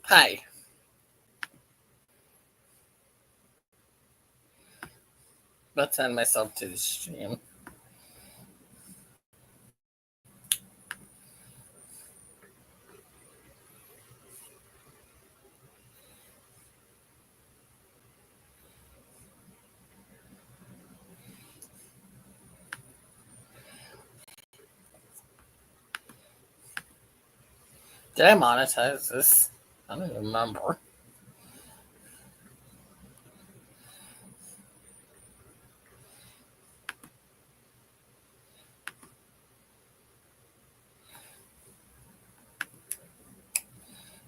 Hi. Let's add myself to the stream. Did I monetize this? I don't even remember.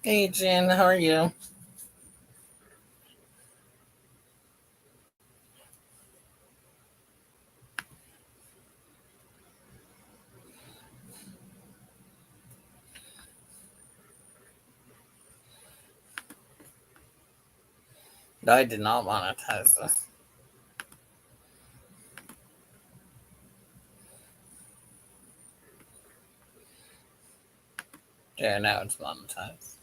Hey, Jen, how are you? No, I did not monetize this. Yeah, now it's monetized.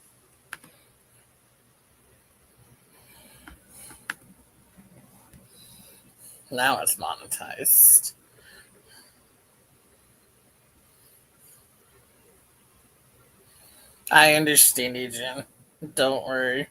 Now it's monetized. I understand you, Jen. Don't worry.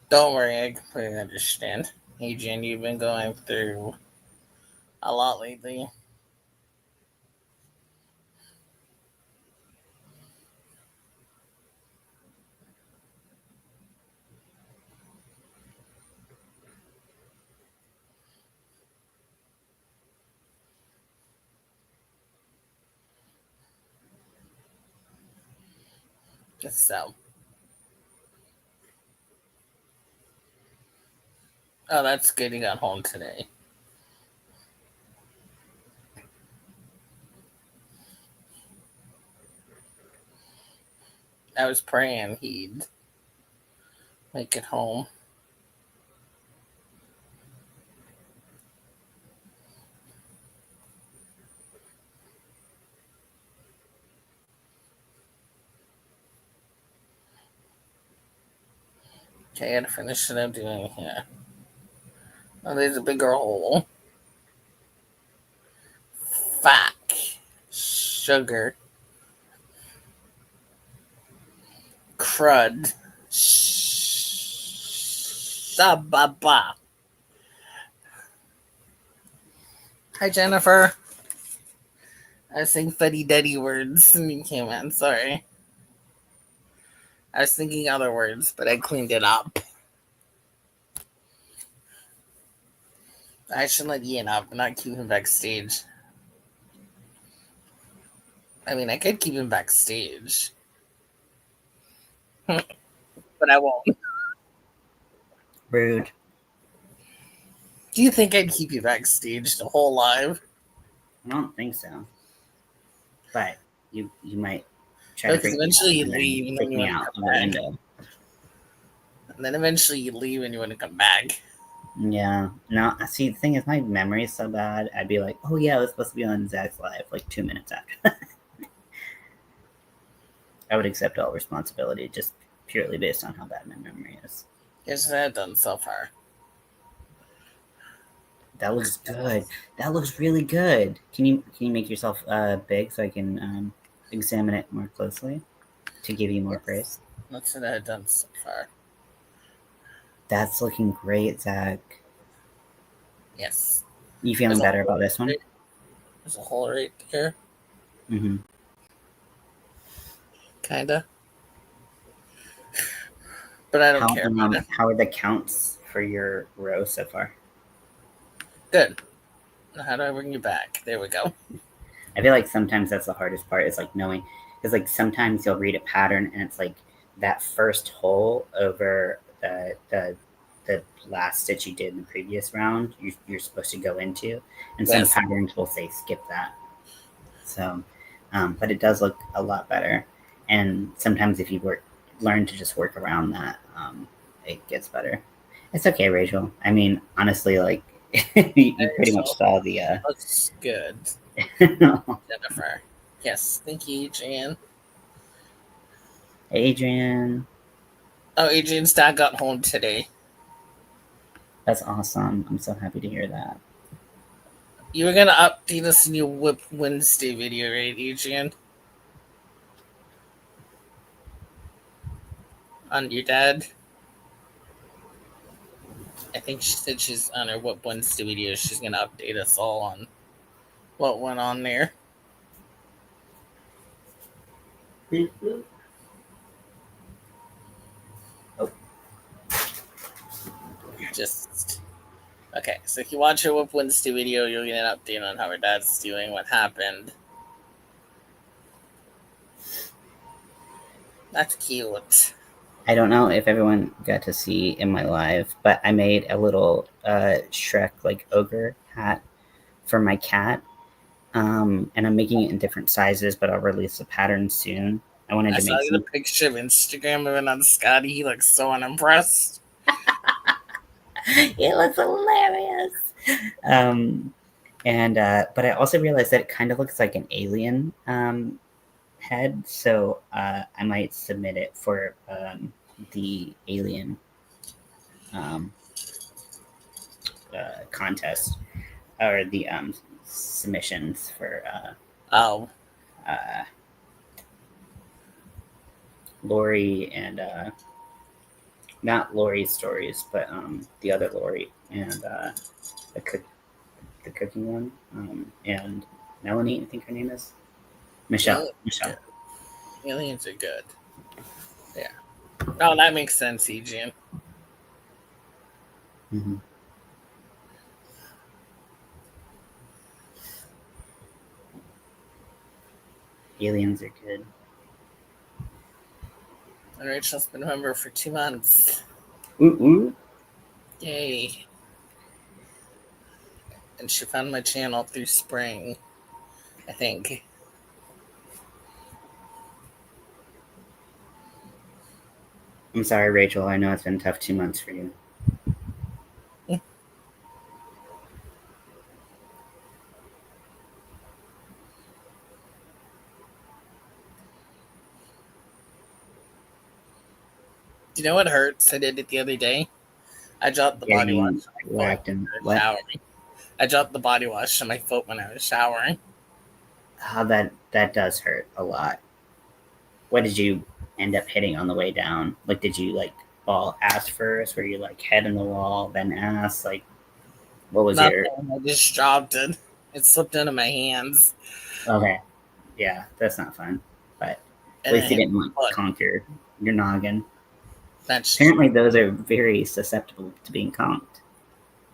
Don't worry, I completely understand. Hey, Jen, you've been going through a lot lately. So. Oh, that's good you got home today. I was praying he'd make it home. Okay, I gotta finish what I'm doing here. Oh, there's a bigger hole. Fuck. Sugar. Crud. Shababa. Hi, Jennifer. I was saying fuddy duddy words and you came in. Sorry. I was thinking other words, but I cleaned it up. I should let Ian up, not keep him backstage. I mean, I could keep him backstage, but I won't. Rude. Do you think I'd keep you backstage the whole live? I don't think so. But you might try No, to because freak me eventually out you and leave then and then take you me want to out come of the back. window. And then eventually you leave and you want to come back. Yeah. No, see, the thing is, my memory is so bad. I'd be like, oh, yeah, I was supposed to be on Zach's live like 2 minutes after. I would accept all responsibility just purely based on how bad my memory is. Here's what I've done so far. That looks good. That looks really good. Can you make yourself big so I can examine it more closely to give you more praise? That's what I've done so far. That's looking great, Zach. Yes. You feeling better about this one? There's a hole right here. Mm-hmm. Kinda. But I don't care. How are the counts for your row so far? Good. Now how do I bring you back? There we go. I feel like sometimes that's the hardest part, is like knowing, because like sometimes you'll read a pattern and it's like that first hole over the last stitch you did in the previous round you're supposed to go into, and some patterns will say skip that. So, but it does look a lot better. And sometimes if you learn to just work around that, it gets better. It's okay, Rachel. I mean, honestly, like you pretty much Rachel, saw the. looks good. Jennifer. Yes, thank you, Adrian. Adrian, Oh, Adrian's dad got home today. that's awesome. I'm so happy to hear that. You were gonna update us in your Whip Wednesday video, right, Adrian? On your dad? I think she said she's on her Whip Wednesday video. She's gonna update us all on what went on there. Oh, Just okay. So if you watch her Whip Wednesday video, you'll get an update on how her dad's doing, what happened. That's cute. I don't know if everyone got to see in my live, but I made a little Shrek like ogre hat for my cat. And I'm making it in different sizes, but I'll release a pattern soon. I wanted I to saw make the some. picture of Instagram of it on Scotty. He looks so unimpressed. It looks hilarious. Um, and but I also realized that it kind of looks like an alien head, so I might submit it for the alien um, contest or the submissions for Oh, uh, Lori and not Lori's stories, but the other Lori and the cook, the cooking one, and Melanie, I think her name is Michelle. aliens are Michelle. good. Aliens are good. Yeah. Oh, that makes sense, Eugene. Mm-hmm. Aliens are good. And Rachel's been a member for 2 months. Ooh, ooh. Yay. And she found my channel through spring, I think. I'm sorry, Rachel. I know it's been tough 2 months for you. Do you know what hurts? I did it the other day. I dropped the body wash Getting on my foot whacked and when I was what? showering. I dropped the body wash on my foot when I was showering. How that does hurt a lot. What did you end up hitting on the way down? Like, did you like fall ass first? Were you like head in the wall, then ass? Like, what was your? Nothing. I just dropped it. It slipped into my hands. Okay, yeah, that's not fun. But at And least it you hit didn't like my foot. conquer your noggin. That's true. Apparently, those are very susceptible to being conked,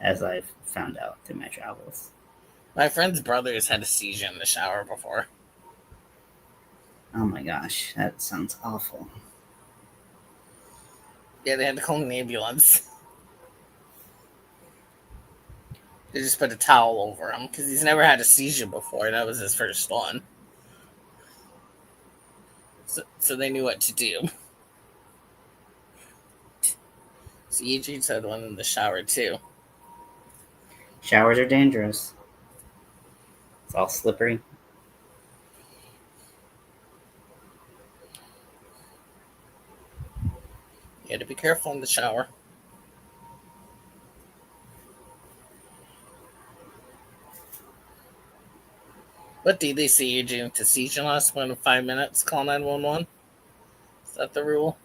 as I've found out through my travels. My friend's brothers had a seizure in the shower before. Oh my gosh, that sounds awful. Yeah, they had to call an ambulance. They just put a towel over him because he's never had a seizure before. That was his first one. So they knew what to do. So Eugene's had one in the shower too. Showers are dangerous. It's all slippery. You had to be careful in the shower. What did they say, Eugene? To seizure last more than 5 minutes, call 911? Is that the rule?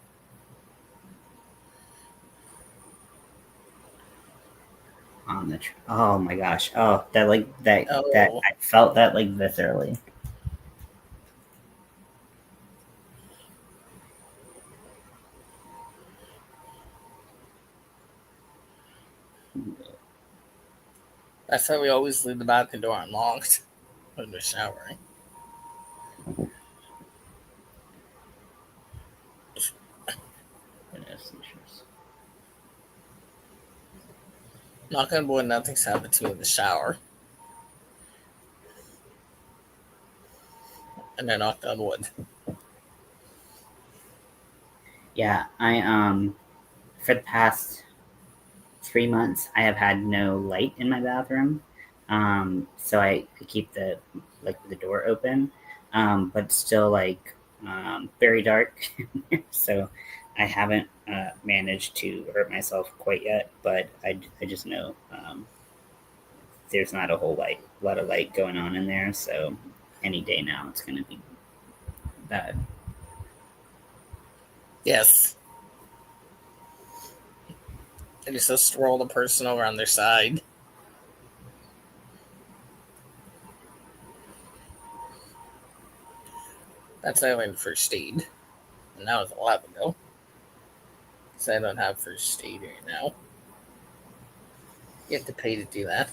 On the oh my gosh, oh that like that Oh, I felt that like viscerally. that's why we always leave the bathroom door unlocked when we're showering. Knock on wood, nothing's happened to me in the shower. and I knocked on wood. Yeah, I for the past 3 months I have had no light in my bathroom. So I keep the door open, but it's still like very dark. So I haven't managed to hurt myself quite yet, but I just know there's not a lot of light going on in there. So any day now it's going to be bad. Yes. I just roll the person over on their side. That's how I learned first aid. And that was a while ago. Because I don't have first aid right now. You have to pay to do that.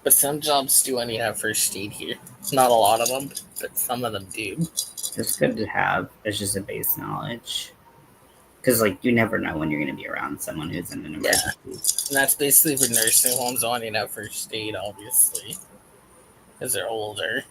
But some jobs do only have first aid here. It's not a lot of them, but some of them do. It's good to have. It's just a base knowledge. Because like you never know when you're going to be around someone who's in an Yeah. emergency. And that's basically for nursing homes only have first aid, obviously. Because they're older.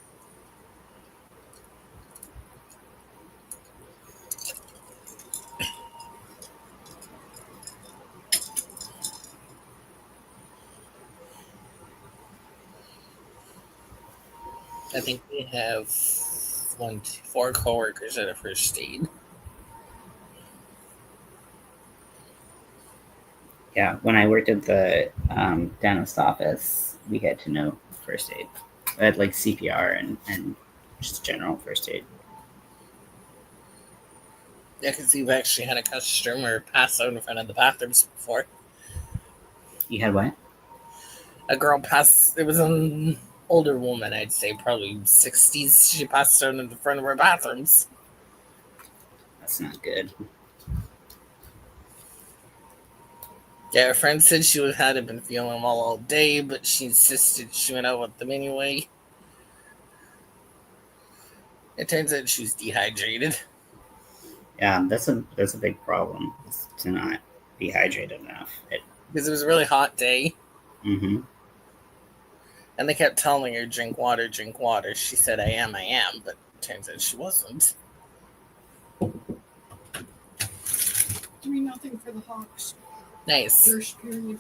I think we have four coworkers that have first aid. Yeah, when I worked at the dentist office, we had to know first aid. I had like CPR and just general first aid. Yeah, because we've actually had a customer pass out in front of the bathrooms before. You had what? A girl passed, it was an older woman, I'd say, probably 60s. She passed out in the front of our bathrooms. That's not good. Yeah, her friend said she hadn't been feeling well all day, but she insisted she went out with them anyway. It turns out she was dehydrated. Yeah, that's a big problem. Is to not be hydrated enough. Because it was a really hot day. Mm-hmm. And they kept telling her, drink water, drink water. She said, I am. But it turns out she wasn't. 3-0 for the Hawks. Nice. First period.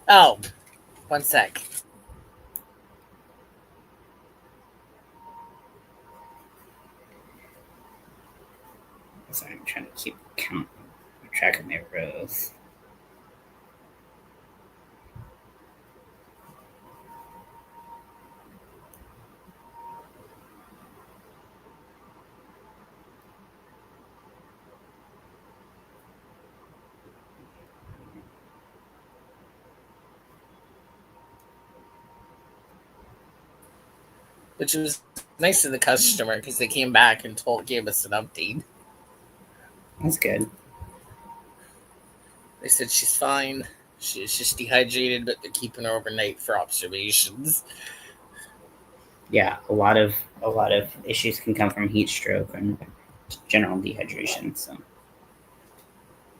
Oh, one sec. So I'm trying to keep track of my rows. Which was nice of the customer because they came back and gave us an update. That's good. They said she's fine. She's just dehydrated, but they're keeping her overnight for observations. Yeah, a lot of issues can come from heat stroke and general dehydration. So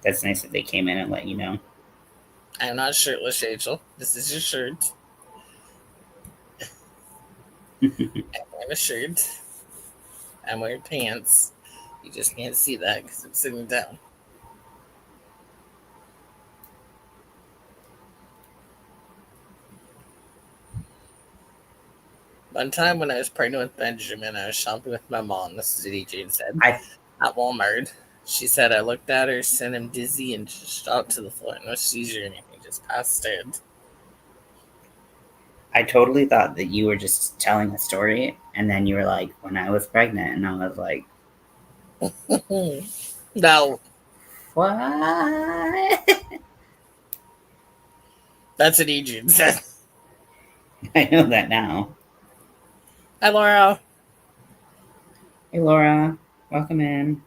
that's nice that they came in and let you know. I'm not shirtless, Rachel. This is your shirt. I'm wearing a shirt. I'm wearing pants. You just can't see that because I'm sitting down. One time when I was pregnant with Benjamin, I was shopping with my mom. This is what Jane said I at Walmart. She said I looked at her, sent him dizzy, and just dropped to the floor. No seizure or anything, just passed out. I totally thought that you were just telling a story, and then you were like, "When I was pregnant," and I was like, No, "What?" that's what Adrian said. I know that now. Hi, Laura. Hey, Laura, welcome in.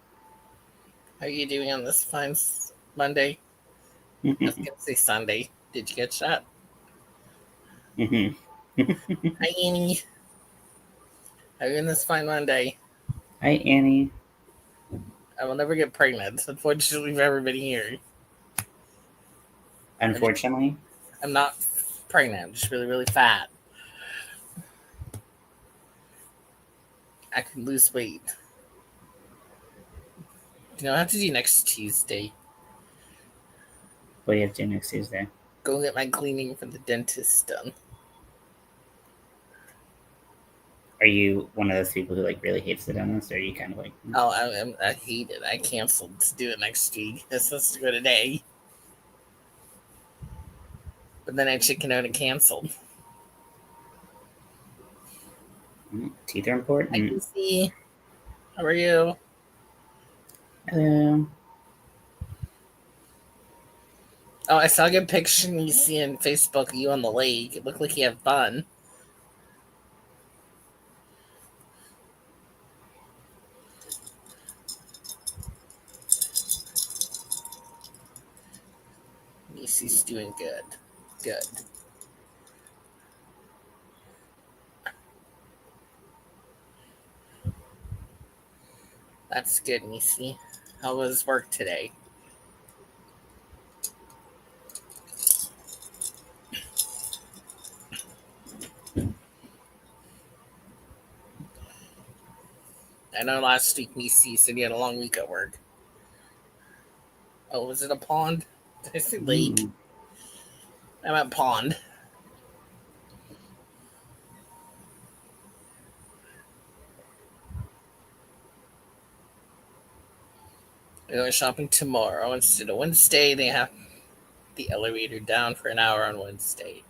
How are you doing on this fine Monday? I was going to say Sunday. Did you catch that? Hi, Annie. How are you on this fine Monday? Hi, Annie. I will never get pregnant, unfortunately, for everybody here. Unfortunately, I'm not pregnant. I'm just really, really fat. I can lose weight. You know, I have to do next Tuesday. What do you have to do next Tuesday? Go get my cleaning for the dentist done. Are you one of those people who like really hates the dentist, or are you kind of like? Oh, I hate it. I canceled to do it next week. It's supposed to go today. But then I chickened out and canceled. Teeth are I can important. see. How are you? Um, Oh, I saw a good picture you see on Facebook of you on the lake. It looked like you have fun. Macy's doing good. Good. That's good, Macy. How was work today? I know last week Macy said you had a long week at work. Oh, was it a pond? Did I say lake? mm, I meant pond. I'm going shopping tomorrow instead of Wednesday. They have the elevator down for an hour on Wednesday.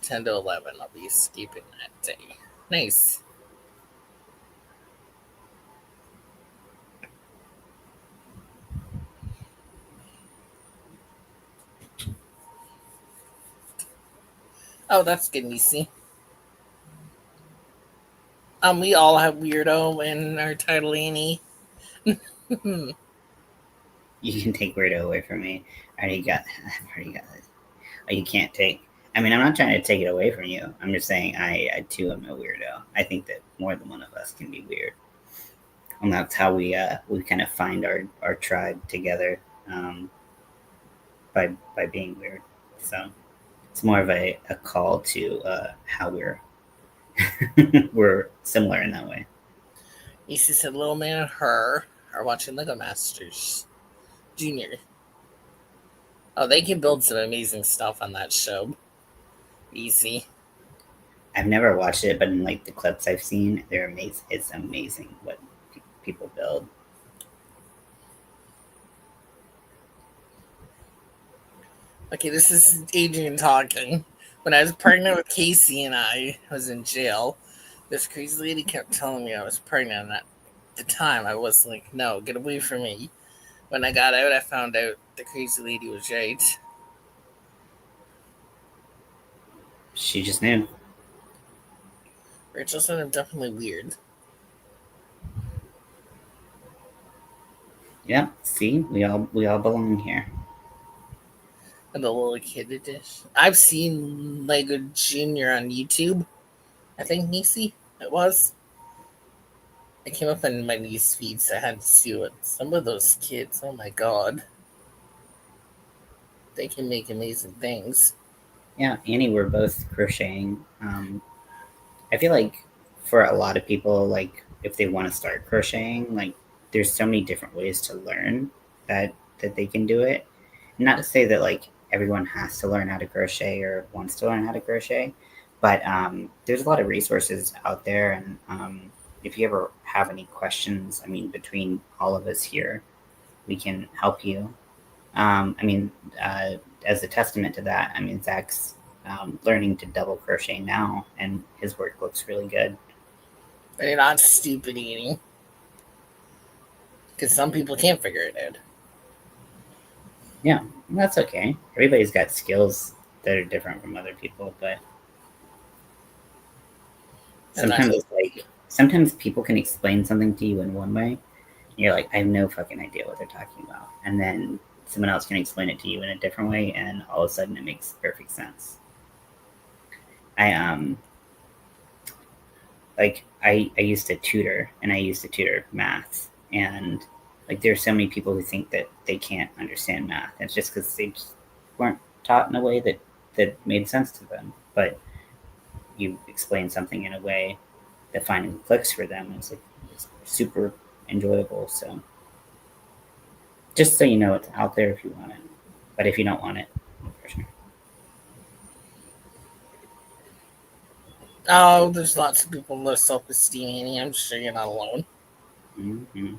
10 to 11. I'll be escaping that day. Nice. Oh, that's good, Macy. We all have weirdo in our title, Annie. you can take weirdo away from me. I already got. I've already got it. Oh, you can't take. I mean, I'm not trying to take it away from you. I'm just saying I too am a weirdo. I think that more than one of us can be weird, and that's how we kind of find our tribe together, um, by being weird. So it's more of a call to how we're similar in that way. Macy said Little Man and her are watching Lego Masters Junior. Oh, they can build some amazing stuff on that show. Easy. I've never watched it, but in like the clips I've seen, they're amazing. It's amazing what people build. Okay, this is Adrian talking. When I was pregnant with Casey and I was in jail, this crazy lady kept telling me I was pregnant. And at the time, I was like, no, get away from me. When I got out, I found out the crazy lady was right. She just knew. Rachel said I'm definitely weird. Yeah, see, we all belong here. And the little kid edition. I've seen Lego Junior on YouTube. I think Nisi it was. It came up in my news feed, so I had to see it. Some of those kids, oh my god, they can make amazing things. Yeah, Annie, we're both crocheting. I feel like for a lot of people, like if they want to start crocheting, like there's so many different ways to learn that they can do it. Not to say that like everyone has to learn how to crochet or wants to learn how to crochet, but there's a lot of resources out there, and if you ever have any questions, I mean, between all of us here, we can help you. I mean, as a testament to that, I mean, Zach's learning to double crochet now, and his work looks really good. But you're not stupid eating. Because some people can't figure it out. Yeah, that's okay. Everybody's got skills that are different from other people, but And that's sometimes it's like sometimes people can explain something to you in one way, and you're like, I have no fucking idea what they're talking about, and then someone else can explain it to you in a different way, and all of a sudden it makes perfect sense. I like I used to tutor, and I used to tutor math, and like there's so many people who think that they can't understand math. It's just because they just weren't taught in a way that made sense to them, but you explain something in a way that finally clicks for them. It's super enjoyable. So just so you know, it's out there if you want it, but if you don't want it, for sure. Oh, there's lots of people with low self-esteem, Annie. I'm sure you're not alone. Mm-hmm.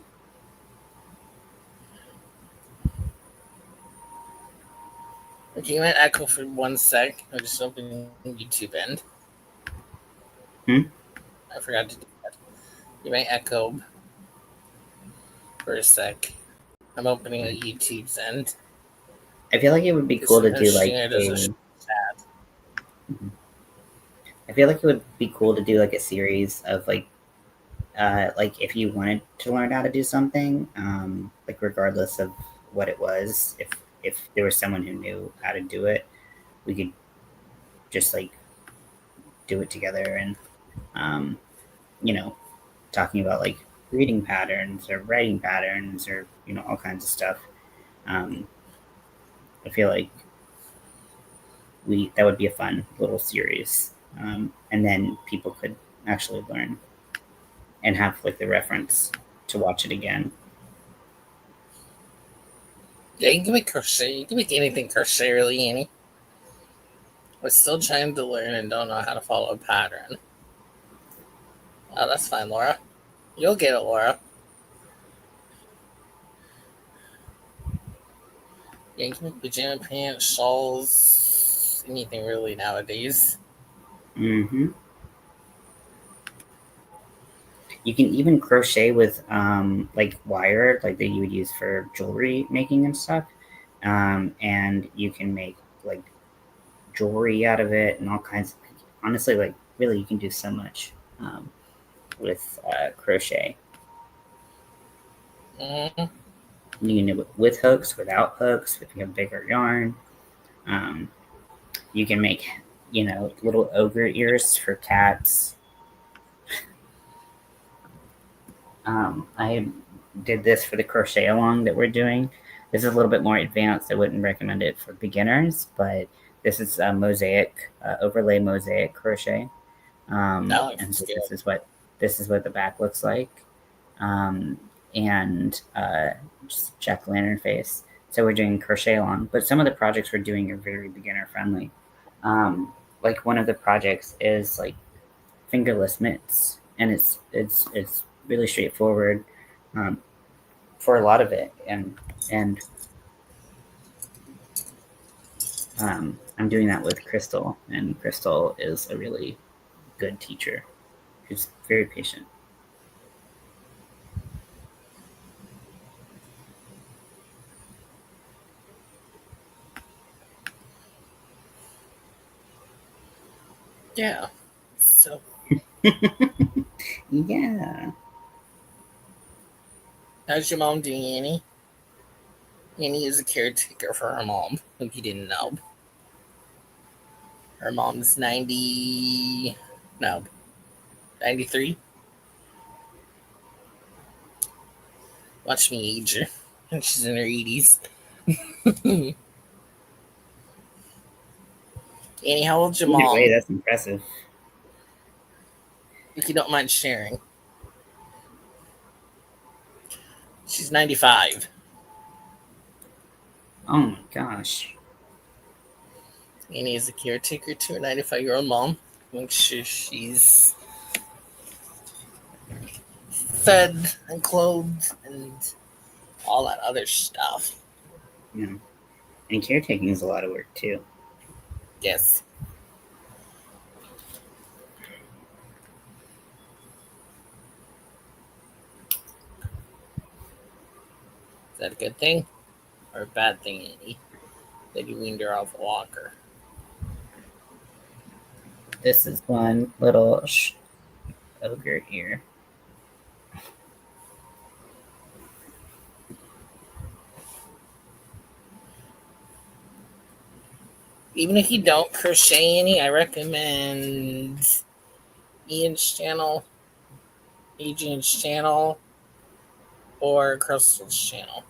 Okay, you might echo for 1 sec. I just opened YouTube end. Hmm? I forgot to do that. You might echo for a sec. I'm opening a YouTube's end. I feel like it would be Because cool to do sometimes like Sheena does a a. chat. I feel like it would be cool to do like a series of like if you wanted to learn how to do something, like regardless of what it was, if there was someone who knew how to do it, we could just like do it together and um, you know, talking about like reading patterns or writing patterns or all kinds of stuff. Um, I feel like we that would be a fun little series, and then people could actually learn and have like the reference to watch it again. Yeah, you can make crochet. You can make anything crochet, really, Annie. We're still trying to learn and don't know how to follow a pattern. Oh, that's fine, Laura. You'll get it, Laura. Yeah, you can make pajama pants, shawls, anything really nowadays. Mm-hmm. You can even crochet with like wire, like that you would use for jewelry making and stuff. And you can make like jewelry out of it and all kinds. Honestly, like really, you can do so much with crochet. Mm-hmm. You can do it with hooks, without hooks, if you have bigger yarn. Um, you can make, little ogre ears for cats. I did this for the crochet along that we're doing. This is a little bit more advanced. I wouldn't recommend it for beginners, but this is a mosaic, overlay mosaic crochet. That And looks so good. this is what the back looks like. Um, and just jack o' lantern face. So we're doing crochet along, but some of the projects we're doing are very beginner friendly. Like one of the projects is like fingerless mitts, and it's really straightforward um, for a lot of it, and I'm doing that with Crystal, and Crystal is a really good teacher who's very patient. Yeah. So, Yeah. how's your mom doing, Annie? Annie is a caretaker for her mom, if you didn't know. Her mom's 90. No, 93. Watch me age her. And she's in her 80s. Annie, how old's your Either way, mom? that's impressive. If you don't mind sharing. She's 95. Oh my gosh. Annie is a caretaker to her 95-year-old mom. Make sure she's fed and clothed and all that other stuff. Yeah. And caretaking is a lot of work too. Yes. Is that a good thing or a bad thing, Annie? That you weaned her off a walker. This is one little ogre ear. Even if you don't crochet any, I recommend Ian's channel, Adrian's channel, or Crystal's channel.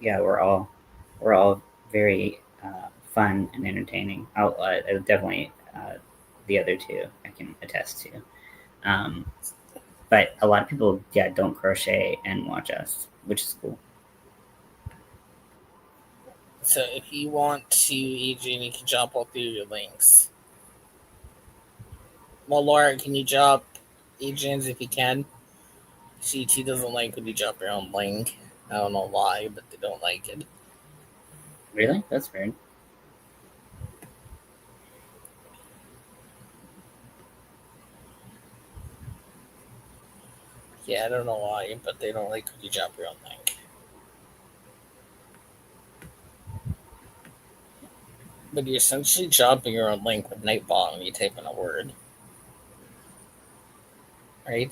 yeah, we're all very fun and entertaining. I'll definitely the other two I can attest to. Um, but a lot of people, yeah, don't crochet and watch us, which is cool. So if you want to, Adrian, you can drop all three of your links. Well, Laura, can you drop Adrian's if you can? CT doesn't like when you drop your own link. I don't know why, but they don't like it. Really, that's weird. Yeah, I don't know why, but they don't like when you drop your own link. But you're essentially dropping your own link with Nightbot when you type in a word, right?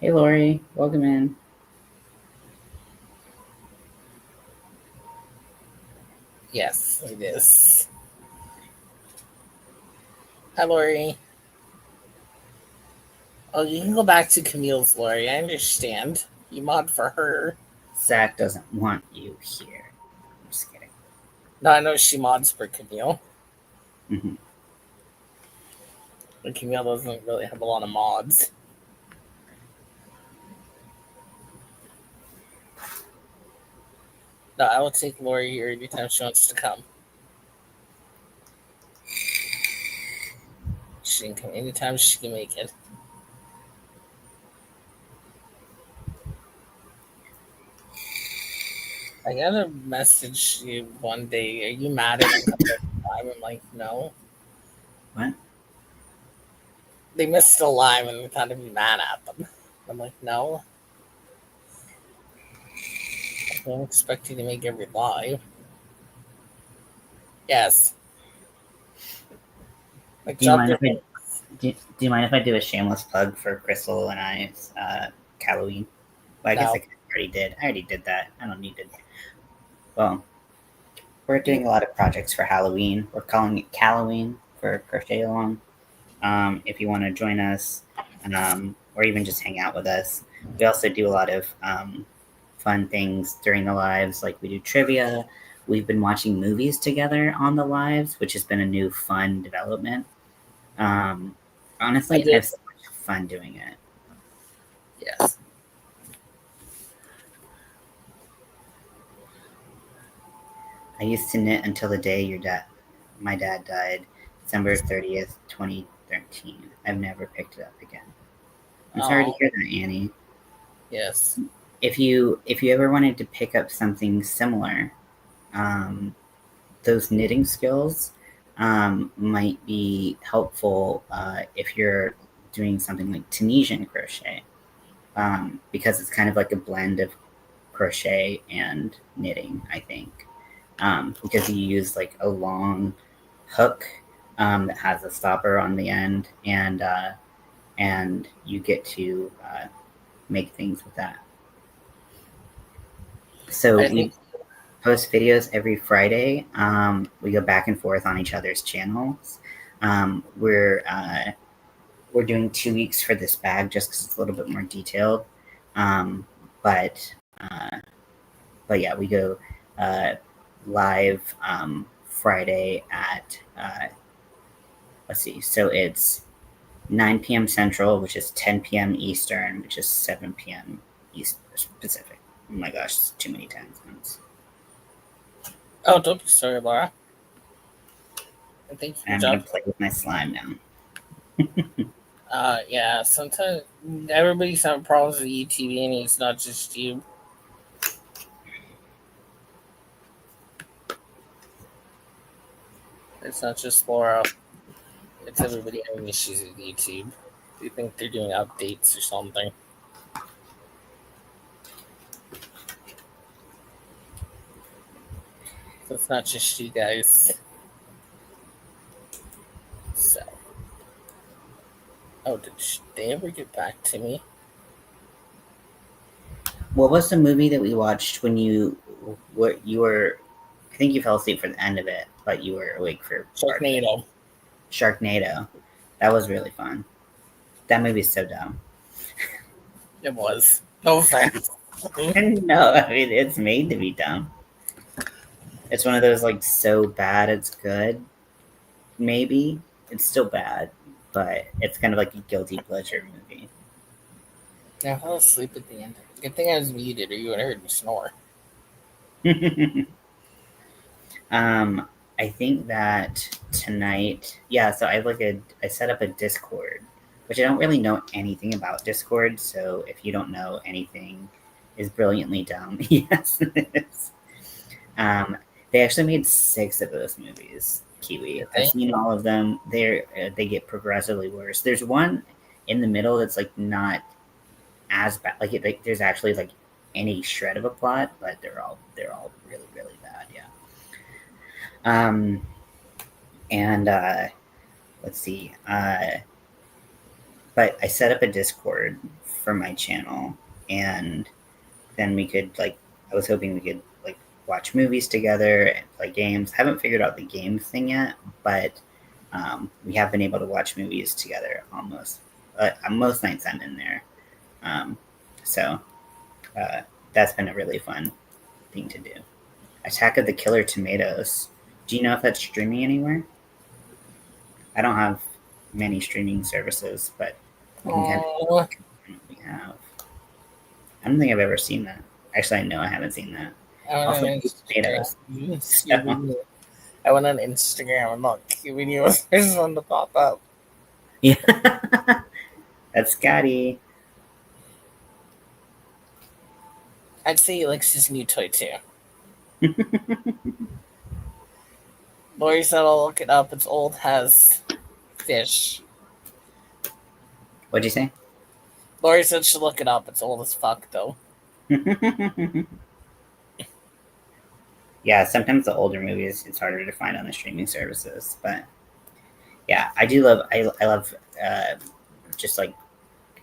Hey, Lori, welcome in. Yes, it is. Hi, Lori. Oh, you can go back to Camille's, Lori. I understand. You mod for her. Zach doesn't want you here. I'm just kidding. No, I know she mods for Camille. Hmm. But Camille doesn't really have a lot of mods. No, I will take Lori here anytime she wants to come. She can come anytime she can make it. I got a message you one day. Are you mad at them coming live? I'm like, no. What? They missed a live and we thought to be mad at them. I'm like, no. I don't expect you to make every live. Yes. Like, Do you drop mind your. if I do you mind if I do a shameless plug for Crystal and I's Halloween? Well, I guess No. I already did that. I don't need to. Well, we're doing a lot of projects for Halloween. We're calling it Halloween for Crochet Along. If you want to join us, or even just hang out with us, we also do a lot of fun things during the lives. Like we do trivia. We've been watching movies together on the lives, which has been a new fun development. Um, I Honestly, I did. have so much fun doing it. Yes. I used to knit until the day my dad died, December 30th, 2013. I've never picked it up again. I'm sorry to Oh, hear that, Annie. yes. If you ever wanted to pick up something similar, um, those knitting skills might be helpful if you're doing something like Tunisian crochet, because it's kind of like a blend of crochet and knitting, I think, because you use like a long hook that has a stopper on the end, and you get to make things with that. So I think we post videos every Friday. We go back and forth on each other's channels. We're doing 2 weeks for this bag just because it's a little bit more detailed. Um, but but yeah, we go uh, live Friday at let's see. So it's 9 p.m. Central, which is 10 p.m. Eastern, which is 7 p.m. East Pacific. Oh my gosh, it's too many time zones. Oh, don't be sorry, Laura. And thank you for I'm gonna dropping. play with my slime now. Yeah, sometimes everybody's having problems with UTV and it's not just you. It's not just Laura. It's everybody having issues with YouTube. They think they're doing updates or something. So it's not just you guys. So, oh, did they ever get back to me? What was the movie that we watched when you were? I think you fell asleep for the end of it, but you were awake for part of it. Sharknado. Sharknado. That was really fun. That movie's so dumb. It was. No offense. No, I mean it's made to be dumb. It's one of those like so bad it's good. Maybe it's still bad, but it's kind of like a guilty pleasure movie. I fell asleep at the end. Good thing I was muted, or you would have heard me snore. um, I think that tonight, yeah. So I set up a Discord, which I don't really know anything about Discord. So if you don't know anything, is brilliantly dumb. Yes, it is. Um, they actually made 6 of those movies. Kiwi. Did I've they? seen all of them. They get progressively worse. There's one in the middle that's like not as bad. Like there's actually like any shred of a plot, but they're all really really bad. Yeah. Um, and let's see. But I set up a Discord for my channel, and then we could like. I was hoping we could like watch movies together and play games. Haven't figured out the game thing yet, but we have been able to watch movies together almost. Most nights I'm in there, um, so uh, that's been a really fun thing to do. Attack of the Killer Tomatoes. Do you know if that's streaming anywhere? I don't have many streaming services, but we can kind of Oh, what we have. I don't think I've ever seen that. Actually, I know I haven't seen that. I went on Also, Instagram. tomatoes. So, Scooby. I went on Instagram and look, Scooby was the first one to pop up. yeah, that's Scotty. I'd say he likes his new toy too. Lori said I'll look it up. It's old, has fish. What'd you say? Lori said she'll look it up. It's old as fuck though. Yeah, sometimes the older movies it's harder to find on the streaming services, but yeah, I do love. I love just like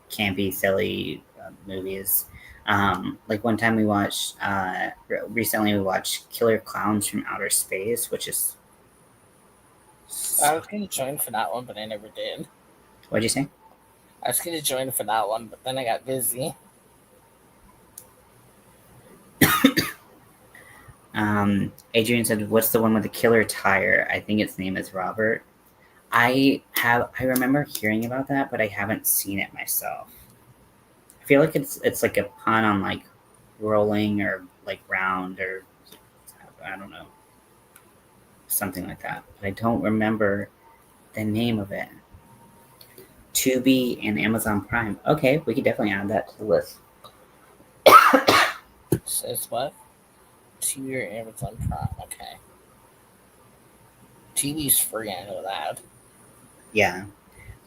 campy, silly movies. Like one time we watched, recently we watched Killer Clowns from Outer Space, which is. I was gonna join for that one, but I never did. What'd you say? I was gonna join for that one, but then I got busy. Adrian said, "What's the one with the killer tire?" I think its name is Robert. I remember hearing about that, but I haven't seen it myself. I feel like it's like a pun on like rolling or like round or I don't know, something like that. But I don't remember the name of it. Tubi and Amazon Prime. Okay, we could definitely add that to the list. Says what? To your Amazon Prime. Okay. TV's free. I know that. Yeah,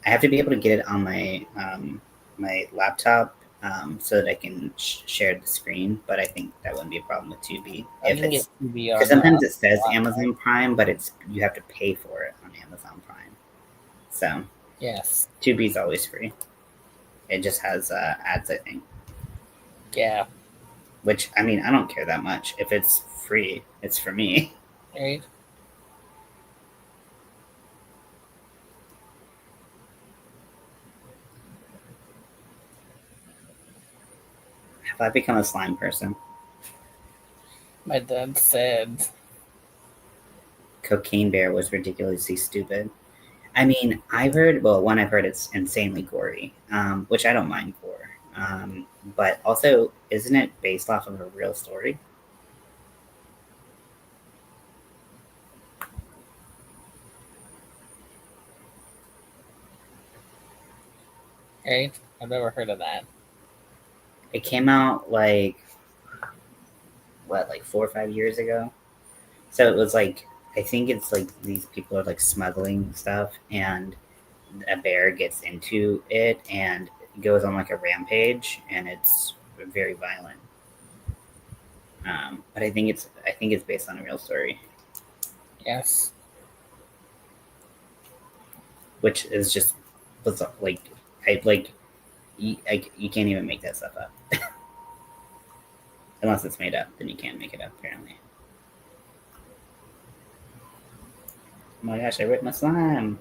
I have to be able to get it on my laptop so that I can share the screen. But I think that wouldn't be a problem with Tubi I if can get it's TV because on sometimes it says laptop. Amazon Prime, but it's you have to pay for it on Amazon Prime. So Yes. Tubi's always free. It just has ads, I think. Yeah. Which I mean, I don't care that much. If it's free, it's for me. Right. Have I become a slime person? My dad said. Cocaine Bear was ridiculously stupid. I mean, I've heard it's insanely gory, which I don't mind gore. But also, isn't it based off of a real story? Right. I've never heard of that. It came out like what, like 4 or 5 years ago. So it was like I think it's like these people are like smuggling stuff, and a bear gets into it and goes on like a rampage, and it's very violent. But I think it's based on a real story, Yes. which is just like you can't even make that stuff up unless it's made up. Then you can't make it up apparently. Oh my gosh! I ripped my slime.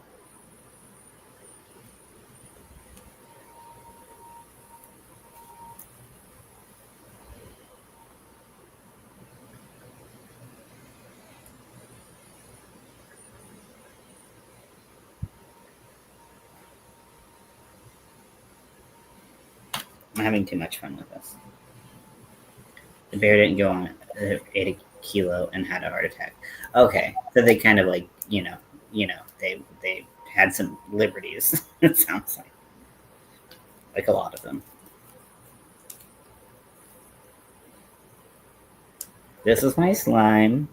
I'm having too much fun with this. The bear didn't go on, ate a kilo and had a heart attack. Okay, so they kind of like they had some liberties. It sounds like a lot of them. This is my slime.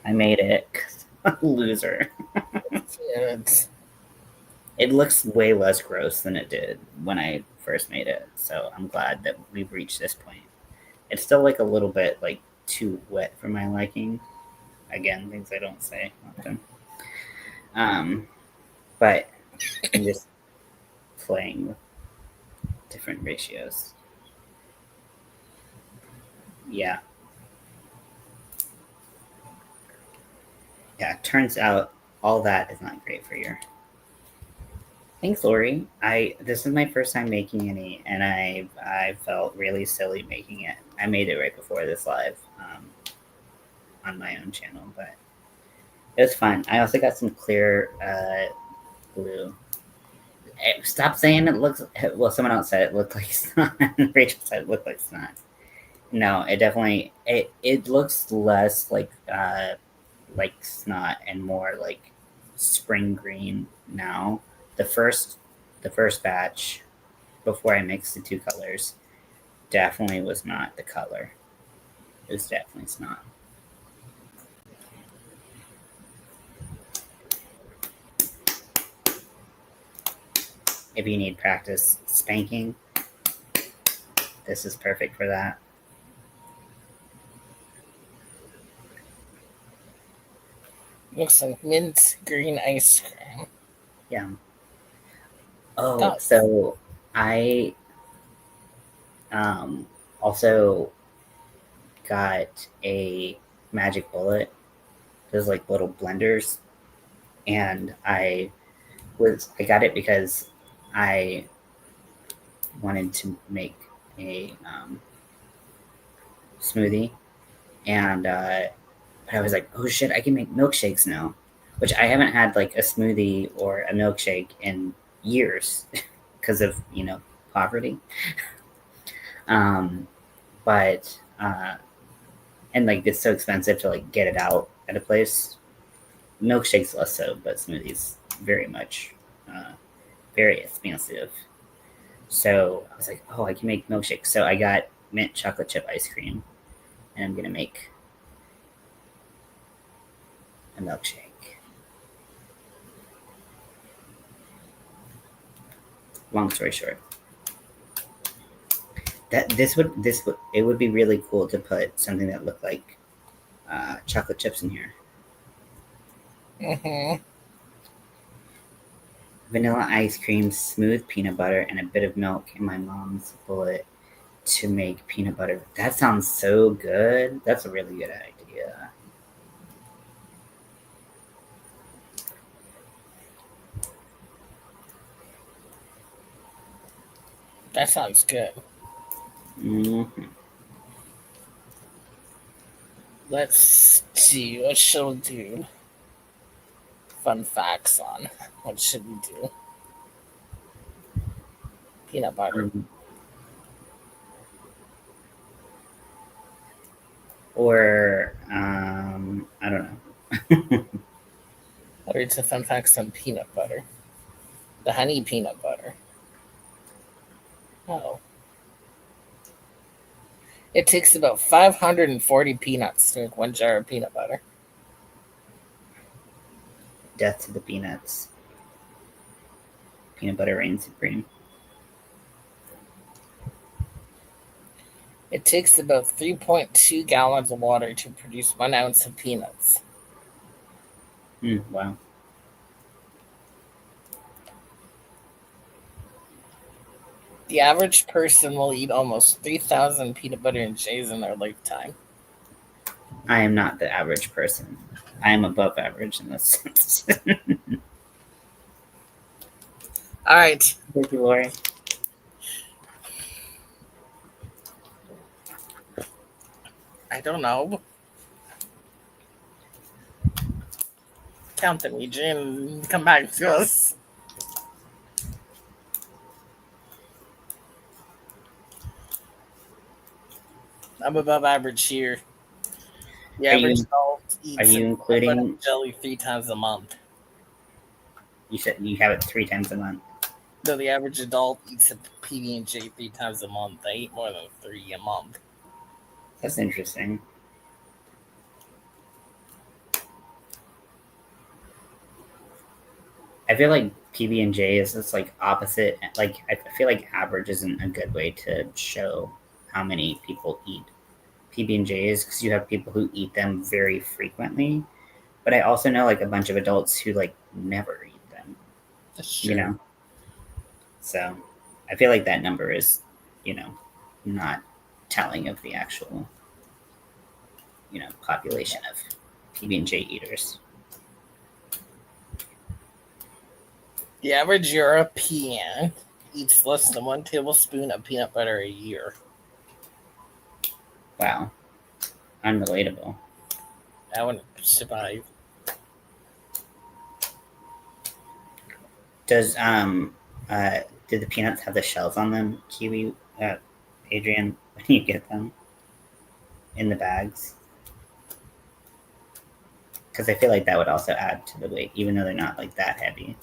I made it. Loser. It's It looks way less gross than it did when I first made it, so I'm glad that we've reached this point. It's still like a little bit like too wet for my liking. Again, things I don't say often. But I'm just playing with different ratios. Yeah. Yeah, turns out all that is not great for your. Thanks, Lori. This is my first time making any, and I felt really silly making it. I made it right before this live on my own channel, but it was fun. I also got some clear glue. Stop saying it looks. Well, someone else said it looked like snot. Rachel said it looked like snot. No, it definitely it looks less like snot and more like spring green now. The first the first batch before I mixed the two colors definitely was not the color. It was definitely snot. If you need practice spanking, this is perfect for that. looks like mint green ice cream. Yeah. Oh, Does. so I also got a magic bullet. Those like little blenders, and I got it because I wanted to make a smoothie, and but I was like, oh shit, I can make milkshakes now, which I haven't had like a smoothie or a milkshake in years because of poverty. Um, but and like it's so expensive to like get it out at a place. Milkshakes less so, but smoothies very much uh, very expensive. So I was like, oh, I can make milkshakes. So I got mint chocolate chip ice cream, and I'm gonna make a milkshake. Long story short, that this would it would be really cool to put something that looked like chocolate chips in here. Mm-hmm. Vanilla ice cream, smooth peanut butter, and a bit of milk in my mom's bullet to make peanut butter. That sounds so good. That's a really good idea. That sounds good. Mm-hmm. Let's see. What shall we do? Fun facts on. What should we do? Peanut butter. Or I don't know. I'll read some fun facts on peanut butter. The honey peanut butter. Oh. It takes about 540 peanuts to make 1 jar of peanut butter. Death to the peanuts. Peanut butter reigns supreme. It takes about 3.2 gallons of water to produce 1 ounce of peanuts. Wow. The average person will eat almost 3,000 peanut butter and jellies in their lifetime. I am not the average person. I am above average in this sense. All right. Thank you, Lori. I don't know. Count them, Eugene. Come back to us. I'm above average here. The Are average you adult are eats a you peanut butter including? and jelly 3 times a month. You said you have it 3 times a month. No, the average adult eats a PB&J 3 times a month. I eat more than three a month. That's interesting. I feel like PB and J is just like opposite. Like I feel like average isn't a good way to show how many people eat PB and J's because you have people who eat them very frequently. But I also know like a bunch of adults who like never eat them. That's You true. know, so I feel like that number is, you know, not telling of the actual, population of PB and J eaters. The average European eats less than 1 tablespoon of peanut butter a year. Wow, unrelatable. I wouldn't survive. Does do the peanuts have the shells on them, Kiwi, Adrian, when you get them in the bags? Because I feel like that would also add to the weight, even though they're not like that heavy.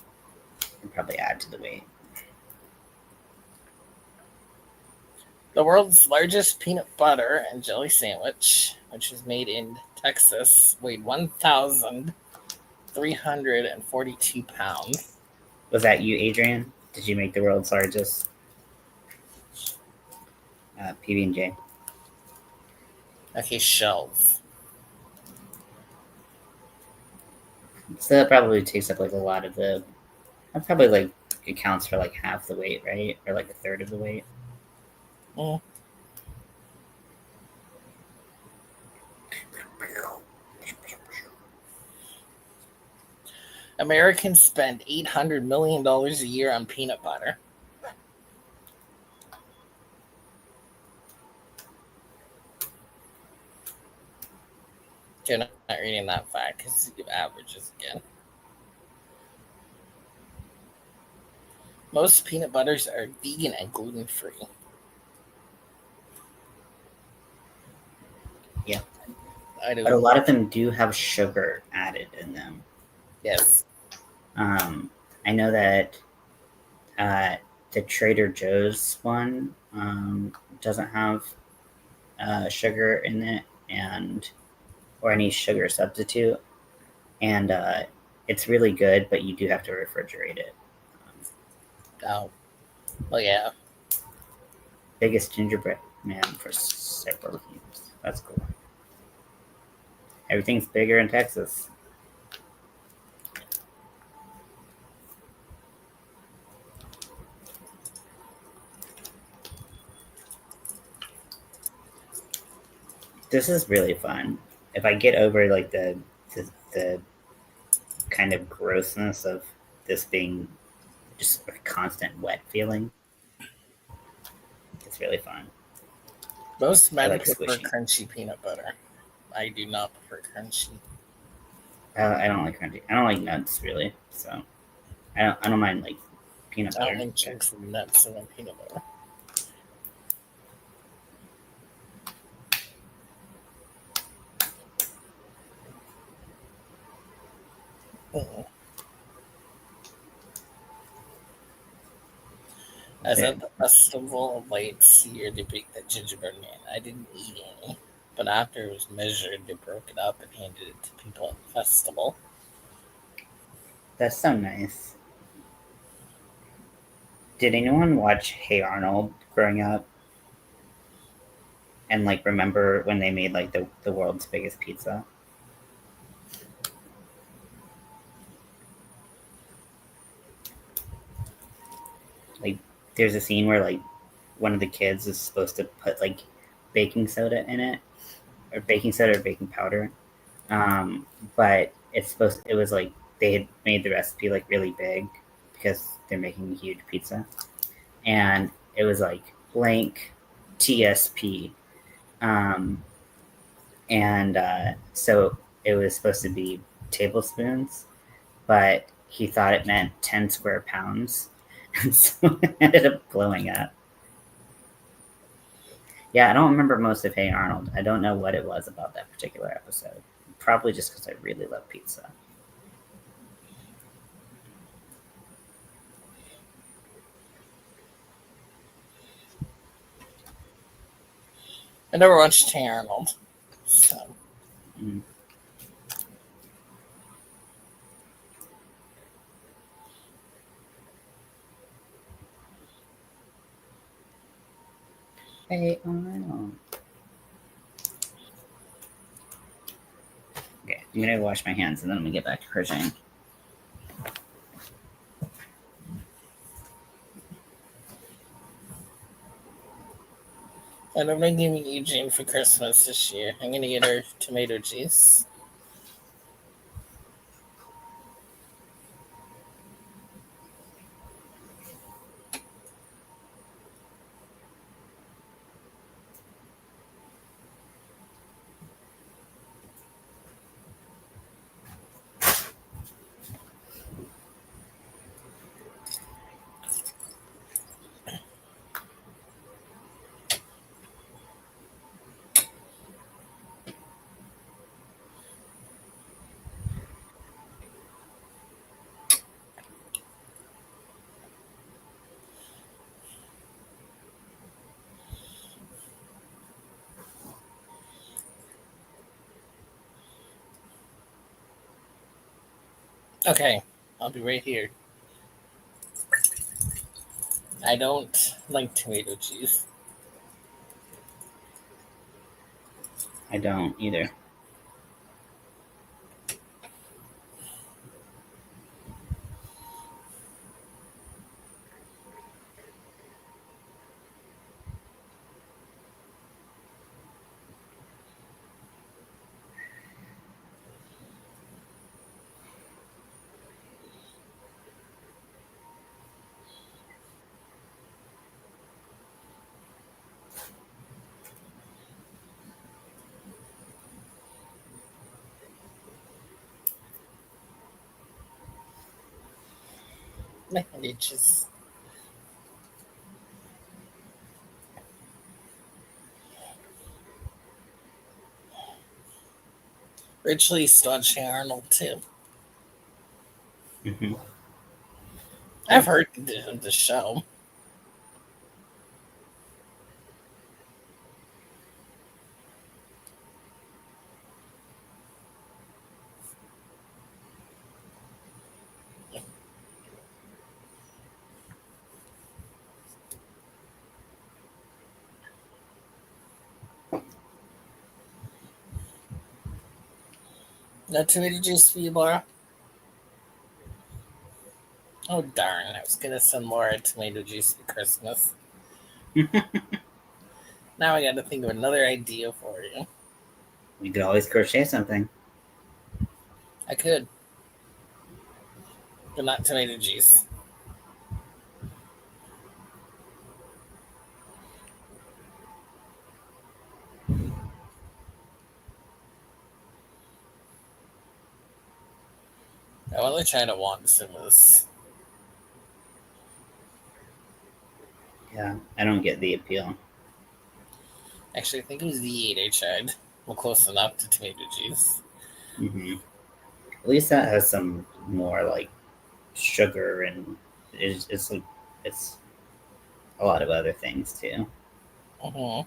It'd probably add to the weight. The world's largest peanut butter and jelly sandwich, which was made in Texas, weighed 1,342 pounds. Was that you, Adrian? Did you make the world's largest PB and J? Okay, shells. So that probably takes up like a lot of the. That probably like accounts for like half the weight, right, or like a third of the weight. Mm. Americans spend $800 million a year on peanut butter. You're not reading that fact because you averages again. Most peanut butters are vegan and gluten free. Yeah, I but a don't. lot of them do have sugar added in them. Yes. Um, I know that uh, the Trader Joe's one doesn't have sugar in it, and or any sugar substitute, and it's really good, but you do have to refrigerate it. Um, Oh. Well, yeah. Biggest gingerbread man for several years. That's cool. Everything's bigger in Texas. This is really fun. If I get over like the kind of grossness of this being just a constant wet feeling, it's really fun. Most I men like prefer squishing. crunchy peanut butter. I do not prefer crunchy. I don't like crunchy. I don't like nuts really, so I don't mind like peanut I don't butter. like But chunks of nuts in my peanut butter. Mm-mm. I was the, at the festival of lights here to bake the gingerbread man. I didn't eat any, but after it was measured, they broke it up and handed it to people at the festival. that's so nice. Did anyone watch Hey Arnold growing up and like remember when they made like the world's biggest pizza? Like there's a scene where like one of the kids is supposed to put like baking soda in it, or baking soda or baking powder. Um, but it was like they had made the recipe like really big because they're making a huge pizza, and it was like blank TSP. Um, and so it was supposed to be tablespoons, but he thought it meant 10 square pounds, and so it ended up blowing up. Yeah, I don't remember most of Hey Arnold. I don't know what it was about that particular episode. Probably just because I really love pizza. I never watched Hey Arnold. So Mm. Hey Arnold. Okay, I'm gonna wash my hands and then I'm gonna get back to crocheting. I'm giving Eugene for Christmas this year. I'm gonna get her tomato juice. Okay, I'll be right here. I don't like tomato juice. I don't either. My head itches. Richly watch Hey Arnold too. Mm-hmm. I've heard the show. No tomato juice for you, Laura? Oh darn! I was gonna send Laura tomato juice for Christmas. Now I got to think of another idea for you. You could always crochet something. I could, but not tomato juice. I only tried it once. It was Yeah, I don't get the appeal. actually, I think it was V8 I tried. Well, close enough to tomato juice. Mm-hmm. At least that has some more like sugar and it's like it's a lot of other things too. Hmm.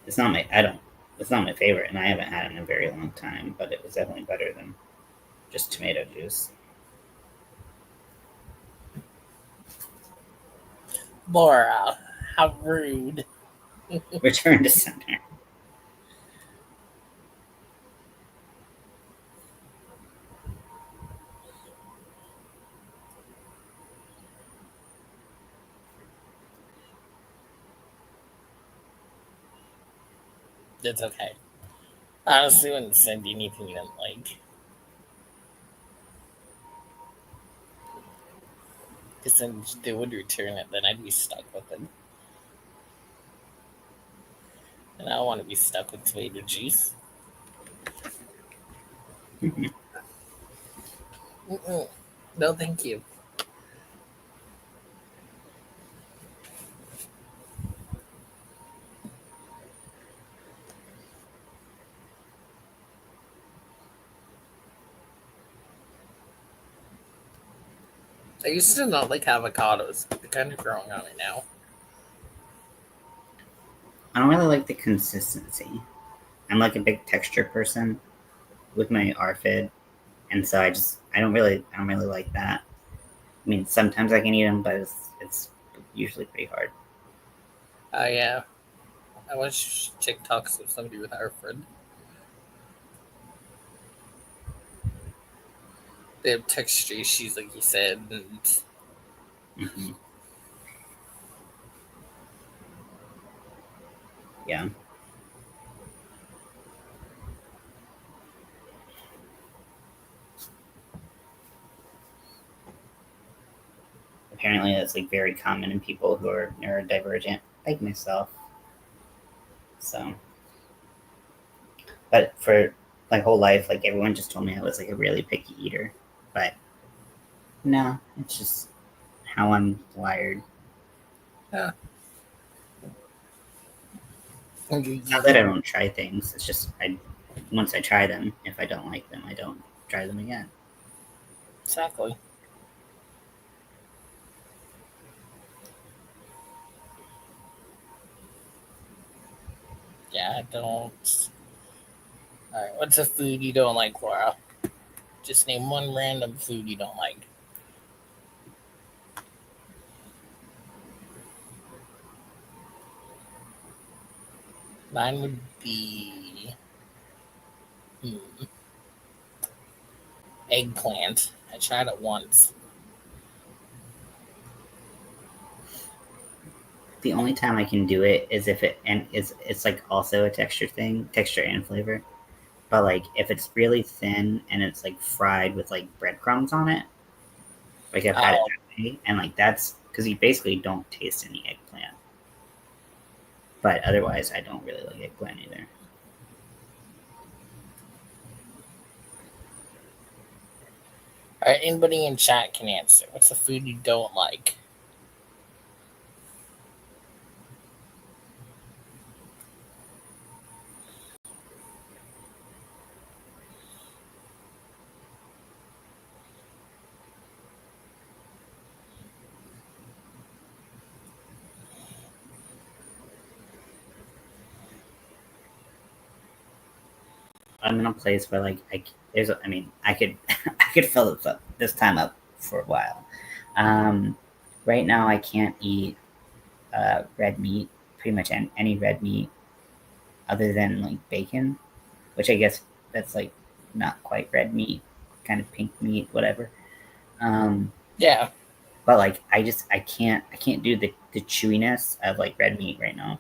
It's not my I don't it's not my favorite, and I haven't had it in a very long time. But it was definitely better than just tomato juice. Laura, how rude. Return to center. It's okay. I honestly wouldn't send you anything you didn't like. Because then they would return it, then I'd be stuck with it. And I don't want to be stuck with tomato juice. Mm-mm. No, thank you. I used to not like avocados. They're kind of growing on me now. I don't really like the consistency. I'm like a big texture person with my RFID, and so I don't really like that. I mean, sometimes I can eat them, but it's usually pretty hard. Oh yeah, I watch TikToks of somebody with Harford. They have texture issues, like you said, and Hmm. Yeah. Apparently, that's like very common in people who are neurodivergent, like myself. So, but for my whole life, like everyone just told me I was like a really picky eater. But no, it's just how I'm wired. yeah. And It's not that I don't try things. It's just I once I try them, if I don't like them, I don't try them again. exactly. Yeah, I don't. All right, what's a food you don't like, Laura? Just name one random food you don't like. Mine would be eggplant. I tried it once. The only time I can do it is if it and it's like also a texture thing, texture and flavor. But like if it's really thin and it's like fried with like breadcrumbs on it, like I've had it Oh, that way, and like that's because you basically don't taste any eggplant. But otherwise, I don't really like eggplant either. all right. Anybody in chat can answer. What's a food you don't like? I'm in a place where like I mean, I could I could fill this time up for a while. Um, right now, I can't eat red meat, pretty much any red meat other than like bacon, which I guess that's like not quite red meat, kind of pink meat, whatever. Um, Yeah. but like I can't do the chewiness of like red meat right now.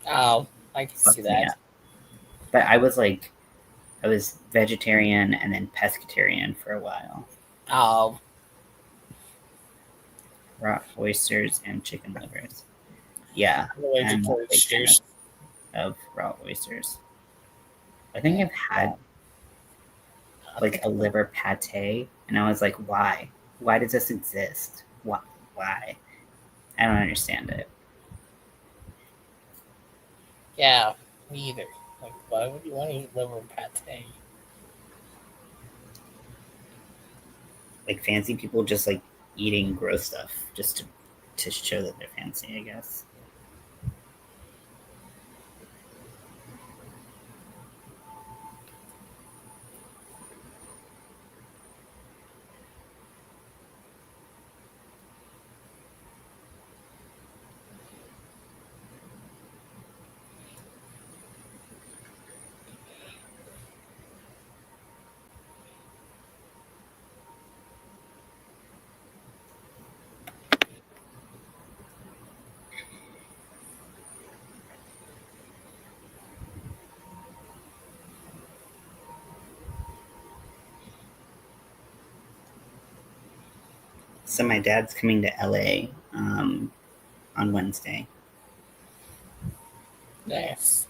Oh, I can see Fucks me that. up. But I was vegetarian and then pescatarian for a while. Oh, Raw oysters and chicken livers. Yeah, I'm allergic I'm to a big fan oysters. of raw oysters. I think Yeah, I've had I like think a liver pate, and I was like, why? Why does this exist? Why? I don't understand it. yeah, me either. Like, why would you want to eat liver pate? Like fancy people just like eating gross stuff just to show that they're fancy, I guess. So my dad's coming to LA on Wednesday. Nice.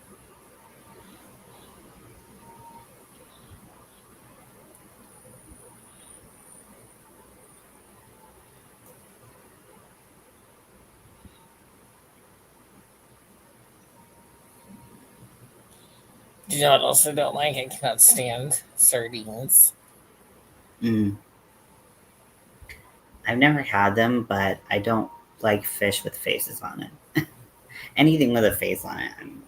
You know what else I don't like? I cannot stand sardines. Mm. I've never had them, but I don't like fish with faces on it. Anything with a face on it, I'm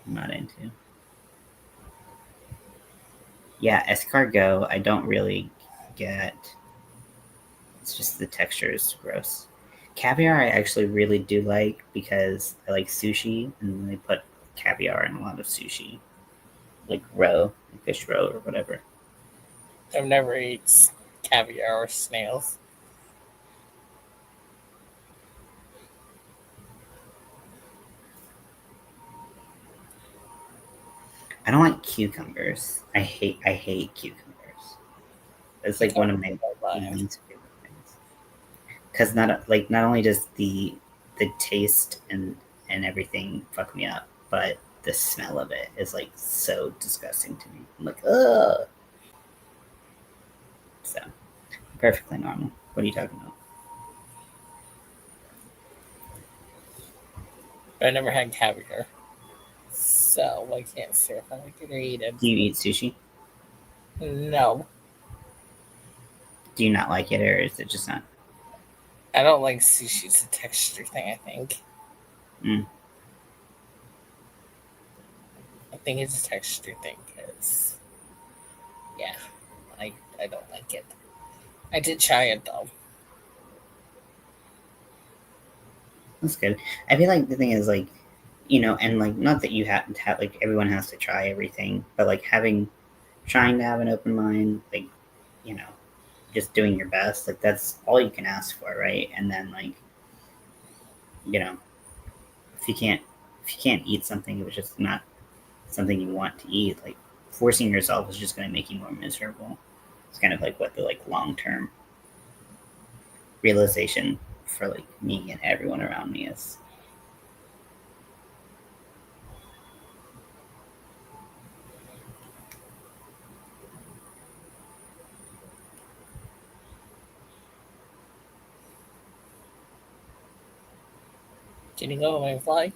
not into. Yeah, escargot, I don't really get. It's just the texture is gross. Caviar, I actually really do like because I like sushi, and they put caviar in a lot of sushi, like roe, fish roe, or whatever. I've never eaten caviar or snails. I don't like cucumbers. I hate cucumbers. It's like one of Cucumbers my are fine. least favorite things. Because not only does the taste and everything fuck me up, but the smell of it is like so disgusting to me. I'm like, ugh. So perfectly normal. What are you talking about? But I never had caviar. So I can't say if I like it or eat it. Do you eat sushi? No. Do you not like it, or is it just not? I don't like sushi. It's a texture thing, I think. Mm. I think it's a texture thing because, yeah, I don't like it. I did try it though. That's good. I feel like the thing is like, and like not that you have to have like everyone has to try everything, but like trying to have an open mind, like you know, just doing your best, like that's all you can ask for, right? And then like you know, if you can't if you can't eat something, if it's just not something you want to eat, like forcing yourself is just going to make you more miserable. It's kind of like what the like long term realization for like me and everyone around me is. Can you go away and fly?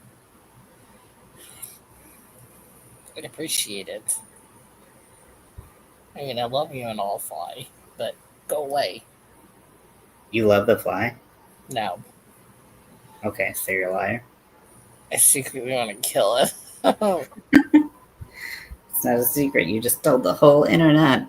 I'd appreciate it. I mean, I love you and all fly, but go away. You love the fly? No, Okay, so you're a liar. I secretly want to kill it. It's not a secret. You just told the whole internet.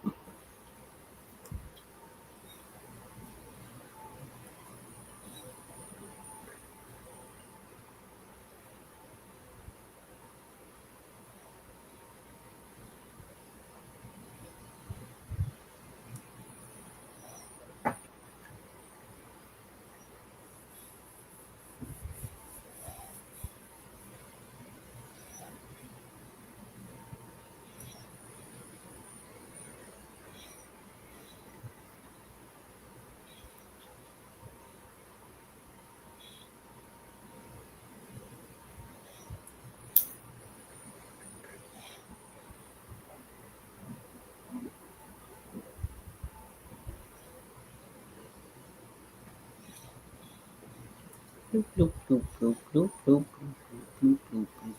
Bloop, bloop, bloop, bloop, bloop, bloop, bloop, bloop, bloop.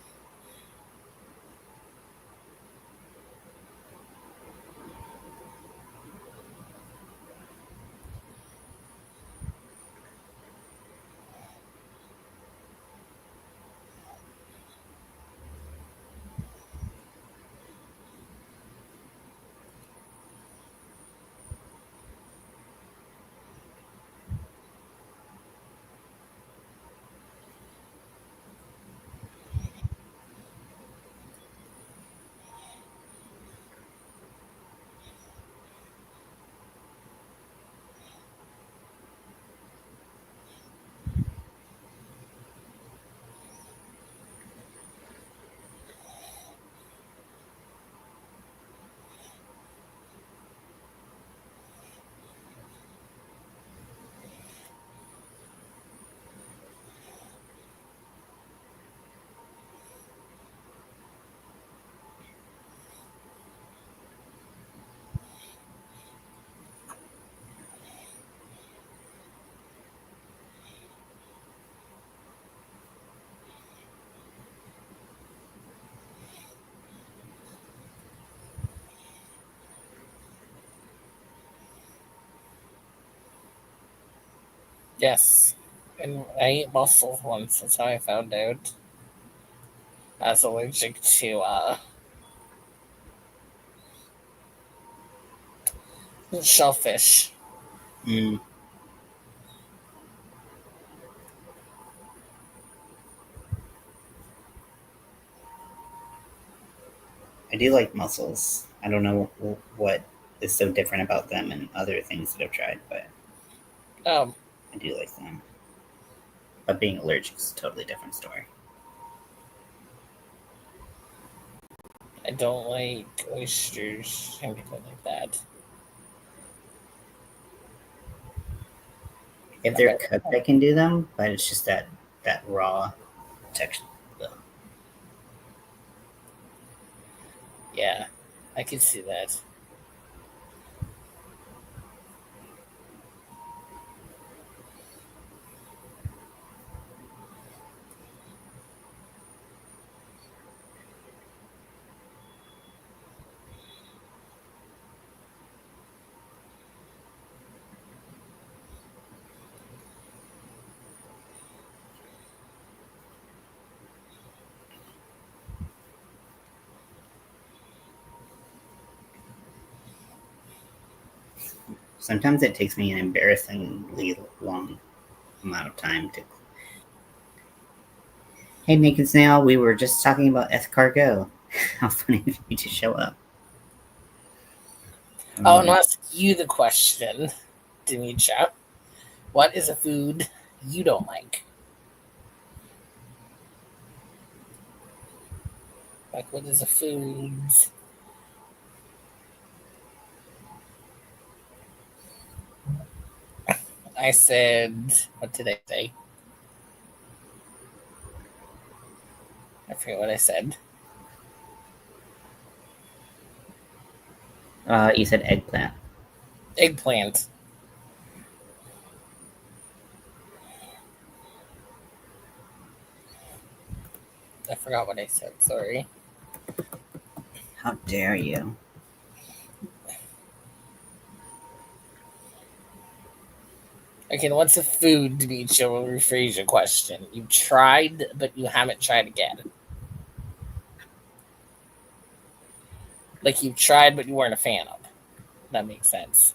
Yes. And I ate mussels once. That's how I found out I was allergic to shellfish. Mm, I do like mussels. I don't know what is so different about them and other things that I've tried, but Um, I do like them. But being allergic is a totally different story. I don't like oysters, anything like that. If they're But cooked, I can do them, but it's just that raw texture. yeah, I can see that. Sometimes it takes me an embarrassingly long amount of time to. Hey, Naked Snail, we were just talking about escargot. How funny of you to show up. I'll Um, ask you the question, Demetra. What is a food you don't like? Like, what is a food? I said, what did I say? I forget what I said. you said eggplant. Eggplant. I forgot what I said. Sorry. How dare you? Okay, what's a food, Demetra? We'll rephrase your question. You've tried, but you haven't tried again. Like you've tried, but you weren't a fan of. That makes sense.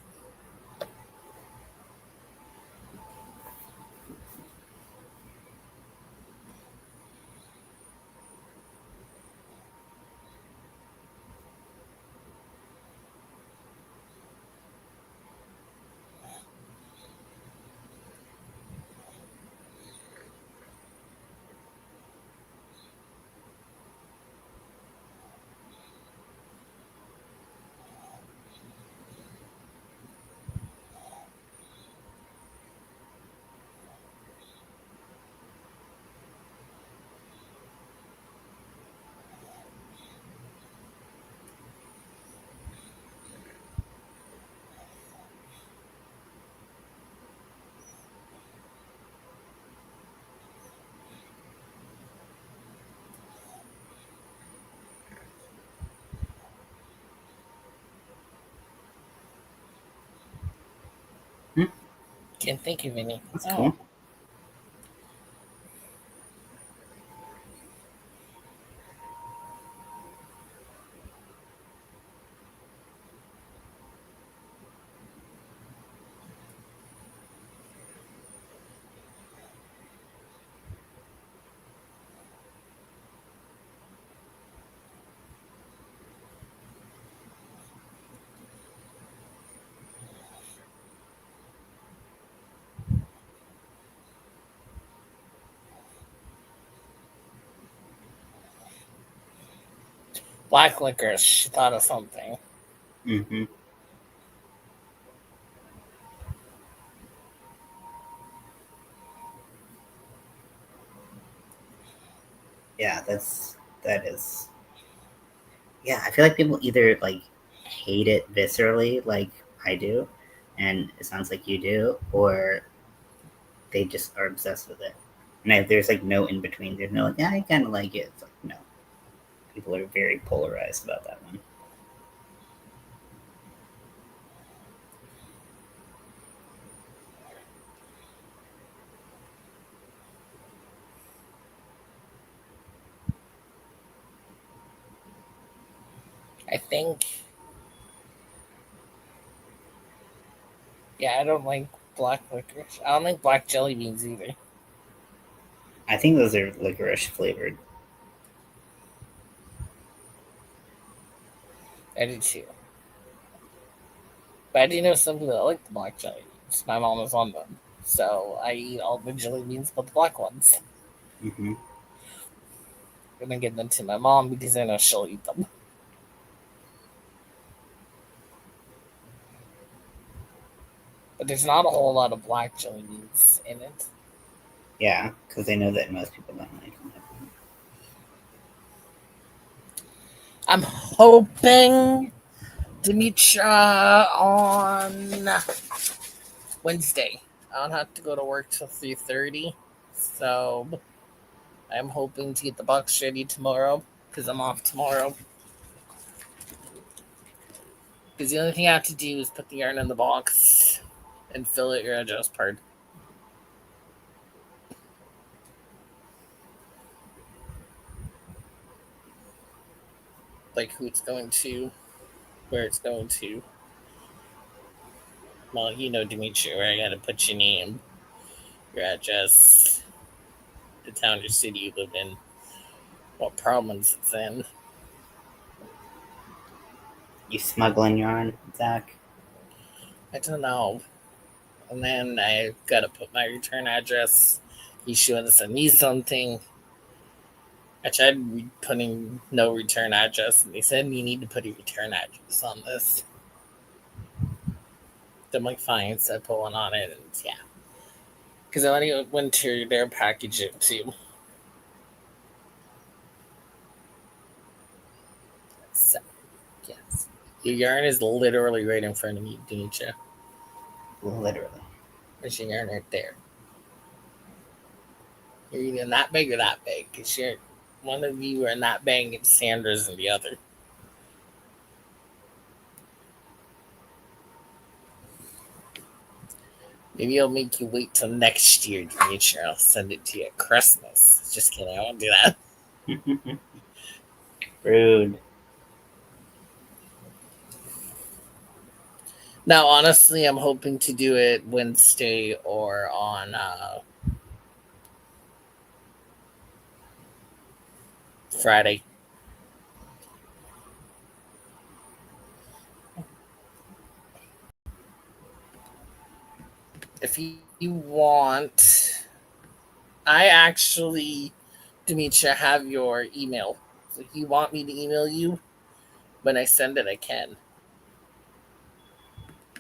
Hmm, Can't think of any. that's Oh, cool. black licorice. She thought of something. Hmm. Yeah, that is. Yeah, I feel like people either like hate it viscerally, like I do, and it sounds like you do, or they just are obsessed with it. And there's like no in between. There's no like, yeah, I kind of like it. It's like no, people are very polarized about that one. I think. Yeah, I don't like black licorice. I don't like black jelly beans either. I think those are licorice flavored. I do too. But I do know some people that like the black jelly beans. My mom is on them. So I eat all the jelly beans but the black ones. Mm-hmm. I'm gonna give them to my mom because I know she'll eat them. But there's not a whole lot of black jelly beans in it. Yeah, because they know that most people don't like them. I'm hoping to meet ya on Wednesday. I don't have to go to work till 3:30, so I'm hoping to get the box ready tomorrow because I'm off tomorrow. Because the only thing I have to do is put the yarn in the box and fill it your address part. Like who it's going to, where it's going to. Well, you know, Dimitri, where I gotta put your name, your address, the town or city you live in, what province it's in. You smuggling yarn, Zach? I don't know. And then I gotta put my return address. He's showing to send me something. I tried putting no return address, and they said you need to put a return address on this. So I'm like, fine. So I put one on it, and yeah. Because I went to their package it too. So, yes. Your yarn is literally right in front of you, Denisha. Literally. There's your yarn right there. You're either that big or that big. Because you're one of you are not big and Sandra's in the other. Maybe I'll make you wait till next year to make sure I'll send it to you at Christmas. Just kidding, I won't do that. Rude. Now, honestly, I'm hoping to do it Wednesday or on Friday. If you want, I actually, Demetria, have your email. So if you want me to email you when I send it, I can.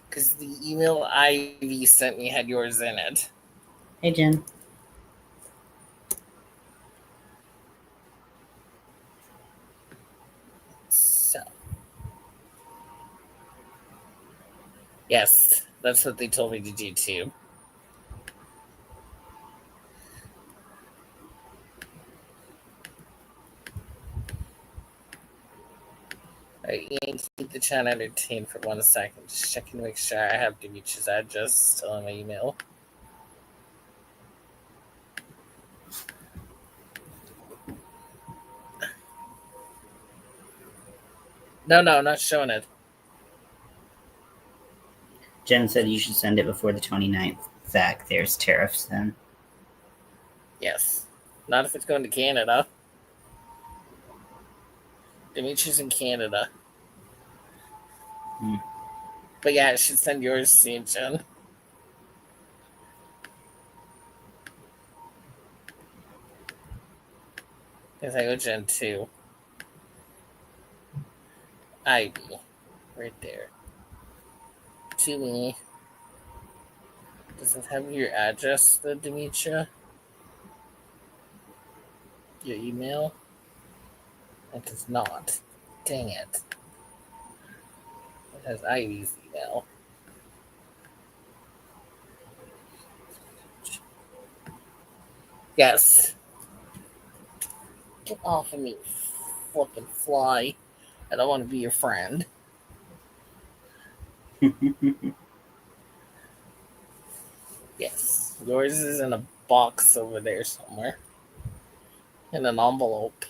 Because the email Ivy sent me had yours in it. Hey, Jen. So, yes, that's what they told me to do too. Alright, Ian, keep the chat entertained for 1 second. Just checking to make sure I have Demetria's address still in my email. No, not showing it. Jen said you should send it before the 29th. Zach, there's tariffs then. Yes. Not if it's going to Canada. Dimitri's in Canada. Hmm. But yeah, I should send yours soon, Jen. Because I go Jen 2. Ivy. Right there. To me. Does it have your address, the Demetria? Your email? It does not. Dang it. It has Ivy's email. Yes. Get off of me, flippin' fly. I don't want to be your friend. Yes. Yours is in a box over there somewhere. In an envelope.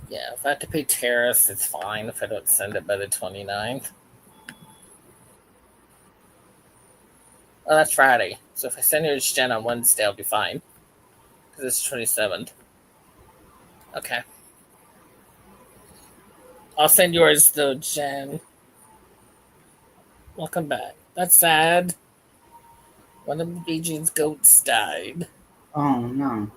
Yeah, if I have to pay tariffs, it's fine if I don't send it by the 29th. Oh, that's Friday. So if I send yours, Jen, on Wednesday, I'll be fine. Because it's 27th. Okay. I'll send yours, though, Jen. Welcome back. That's sad. One of Beijing's goats died. Oh no.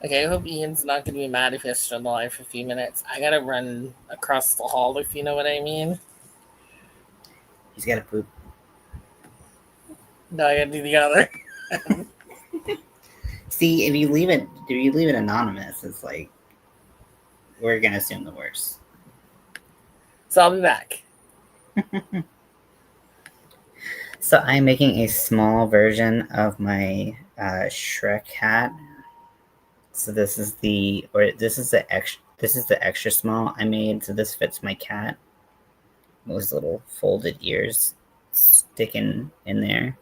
Okay, I hope Ian's not going to be mad if he has to on the line for a few minutes. I gotta run across the hall, if you know what I mean. He's got to poop. No, I gotta do the other. See, if you leave it anonymous, it's like we're gonna assume the worst. So I'll be back. So I'm making a small version of my Shrek hat. So this is the extra small I made. So this fits my cat. Those little folded ears sticking in there.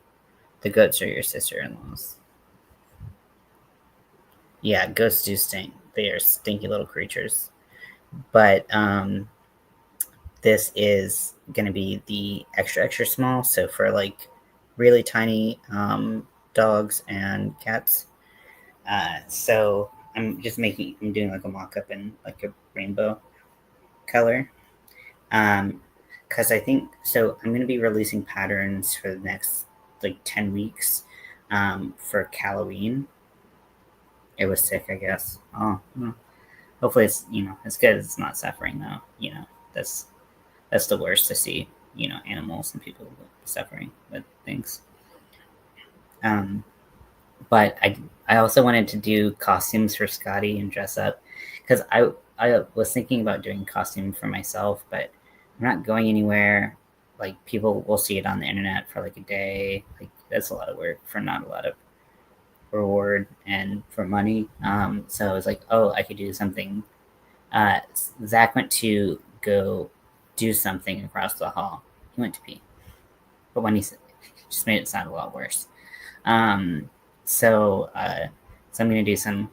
The goats are your sister-in-laws. Yeah, ghosts do stink. They are stinky little creatures. But this is going to be the extra extra small. So for like really tiny dogs and cats. So I'm doing like a mock up in like a rainbow color. Because I think so. I'm going to be releasing patterns for the next like 10 weeks for Halloween. It was sick, I guess. Oh, well, hopefully it's it's good. It's not suffering though. That's that's the worst to see. Animals and people suffering with things. Um, but I also wanted to do costumes for Scotty and dress up because I was thinking about doing costume for myself, but I'm not going anywhere. Like people will see it on the internet for like a day. Like that's a lot of work for not a lot of reward and for money. So I was like, oh, I could do something. Zach went to go do something across the hall. He went to pee, but when he just made it sound a lot worse. Um, so, uh, so I'm gonna do some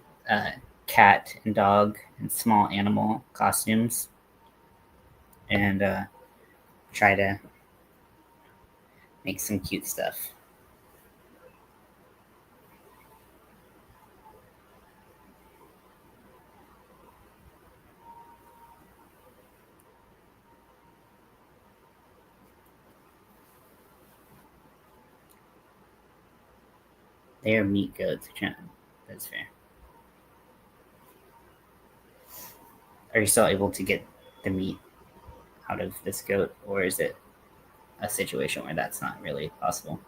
cat and dog and small animal costumes, and try to make some cute stuff. They are meat goats. That's fair. Are you still able to get the meat out of this goat, or is it a situation where that's not really possible?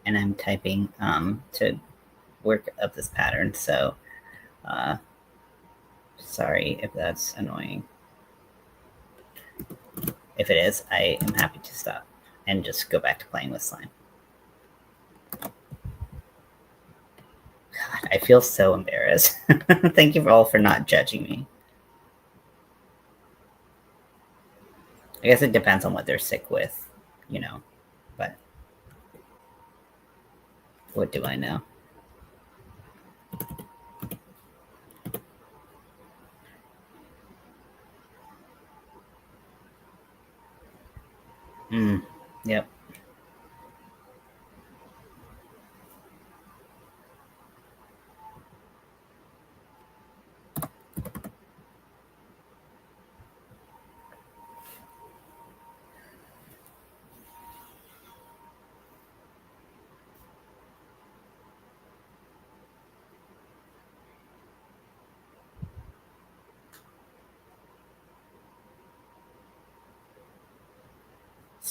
And I'm typing to work up this pattern. So, uh, sorry if that's annoying. If it is, I am happy to stop and just go back to playing with slime. God, I feel so embarrassed. Thank you all for not judging me. I guess it depends on what they're sick with, you know, but what do I know? Yep.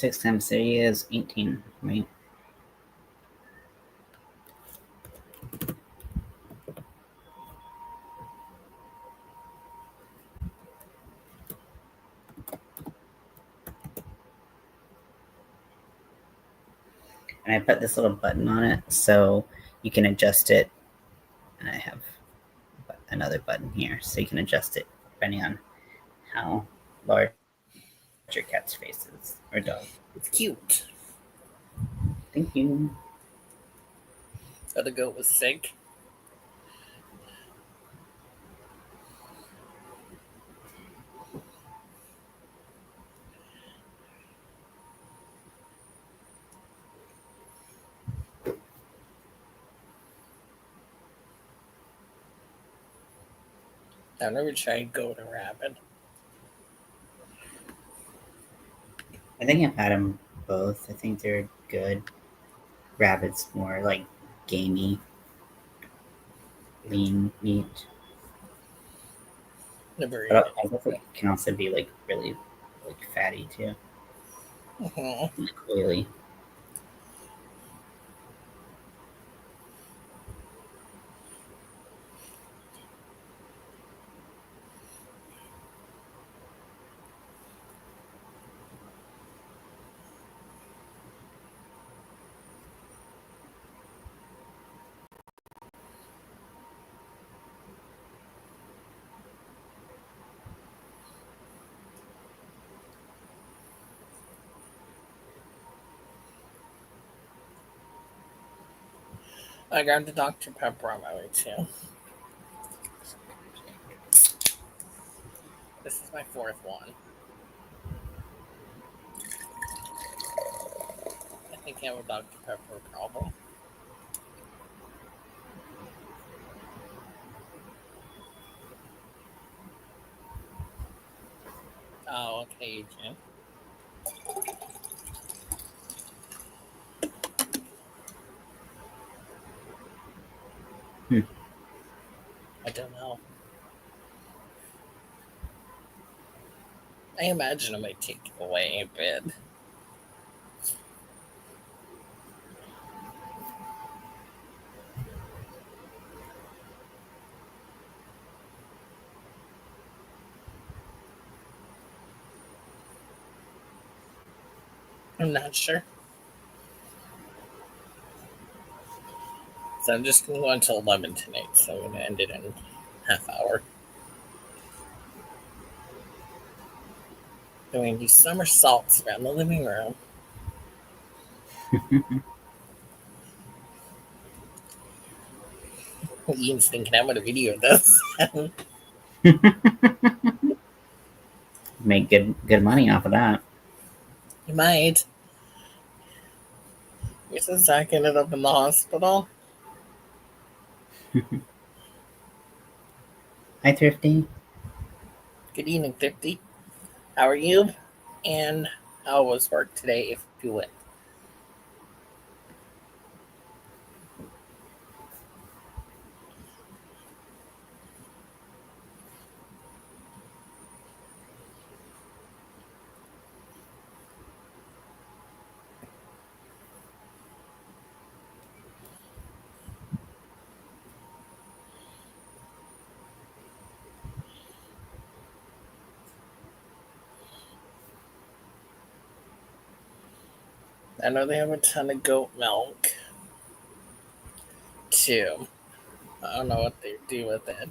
6 times 3 is 18, right? And I put this little button on it so you can adjust it. And I have another button here so you can adjust it depending on how large your cat's face is or dog. It's cute. Thank you. Oh, the goat was sick. I've never tried goat or rabbit. I think I've had them both. I think they're good. Rabbit's more like gamey, lean meat. Never ate But it. I guess it can also be like really like fatty too. Mm-hmm. Like oily. I grabbed the Dr. Pepper on my way too. This is my fourth one. I think I have a Dr. Pepper problem. Oh, okay, Jim. Hmm. I don't know. I imagine it might take away a bit. I'm not sure. So I'm just going to go until 11 tonight. So I'm going to end it in half hour. Doing these somersaults around the living room. Ian's thinking I'm going to video this. Make good money off of that. You might. Your sister Zach ended up in the hospital. Hi, Thrifty. Good evening, 50. How are you? And how was work today if you went? I know they have a ton of goat milk too. I don't know what they do with it.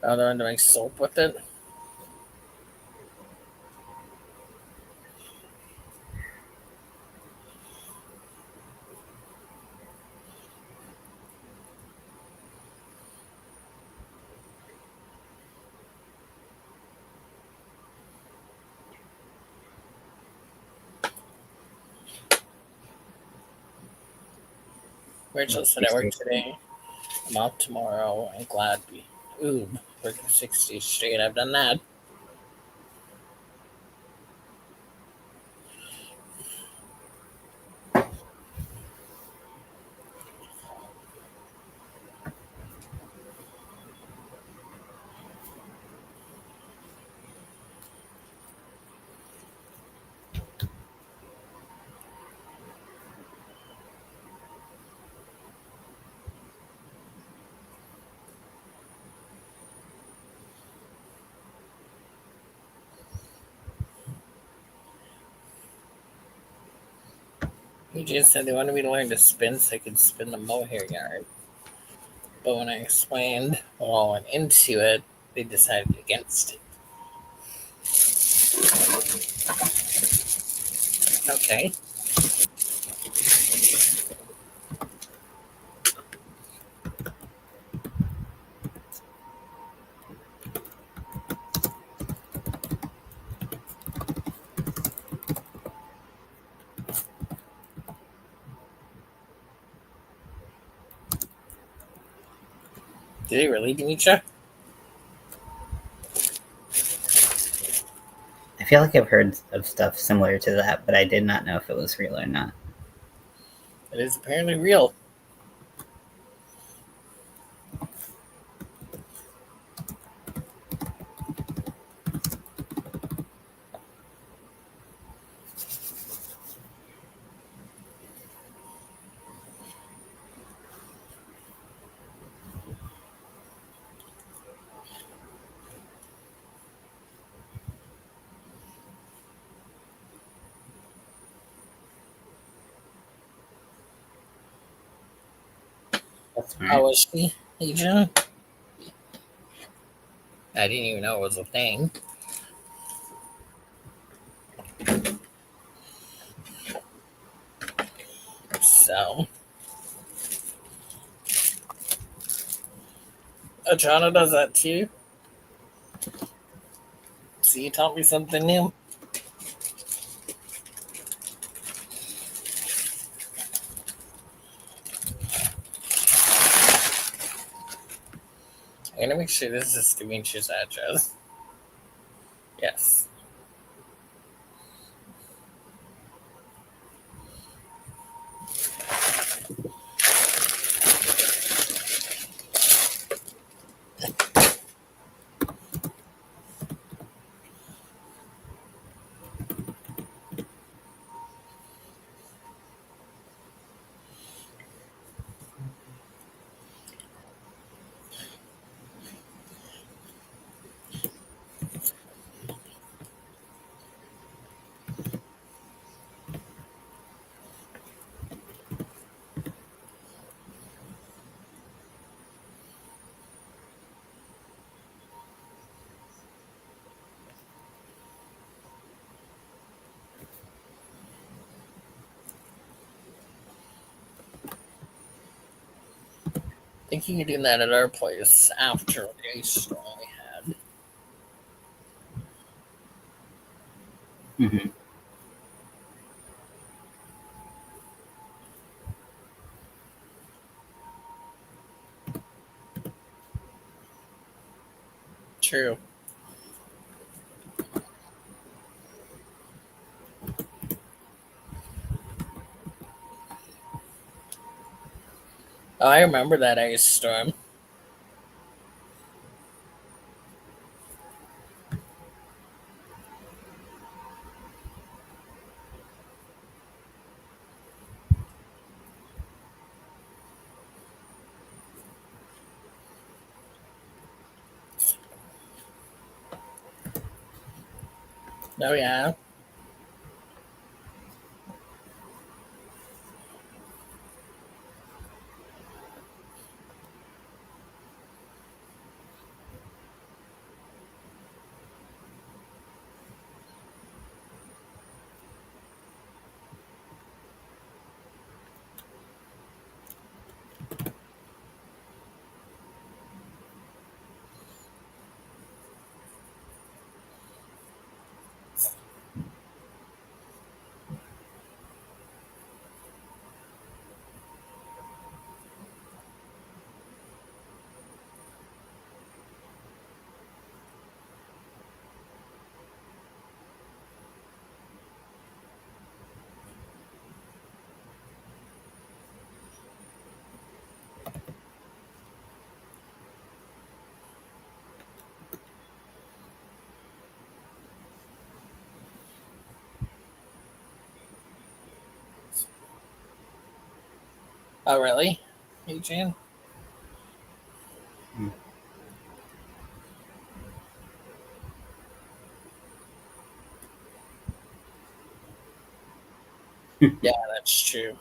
Oh, they're doing soap with it. Rachel said I work today. I'm off tomorrow. I'm glad we. Ooh, working 60 straight. I've done that. He just said they wanted me to learn to spin so I could spin the mohair yarn. But when I explained what all went into it, they decided against it. Okay. Did he really, Demetra? I feel like I've heard of stuff similar to that, but I did not know if it was real or not. It is apparently real. That's How smart. was she, Adrian? I didn't even know it was a thing. So, Adriana does that too. See, you taught me something new. I'm gonna make sure this is Demetria's address. Yes. Thinking of doing that at our place after the ice storm we had. Hmm. True. Oh, I remember that ice storm. Oh, yeah. Oh, really? Adrian? Yeah, that's true.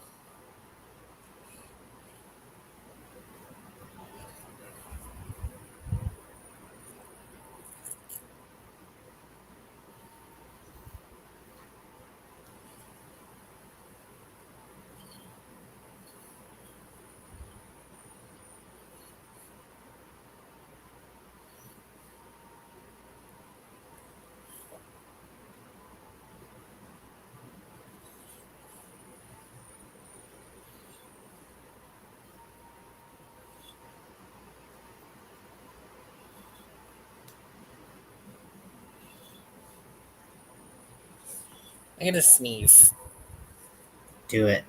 I gotta sneeze. Do it.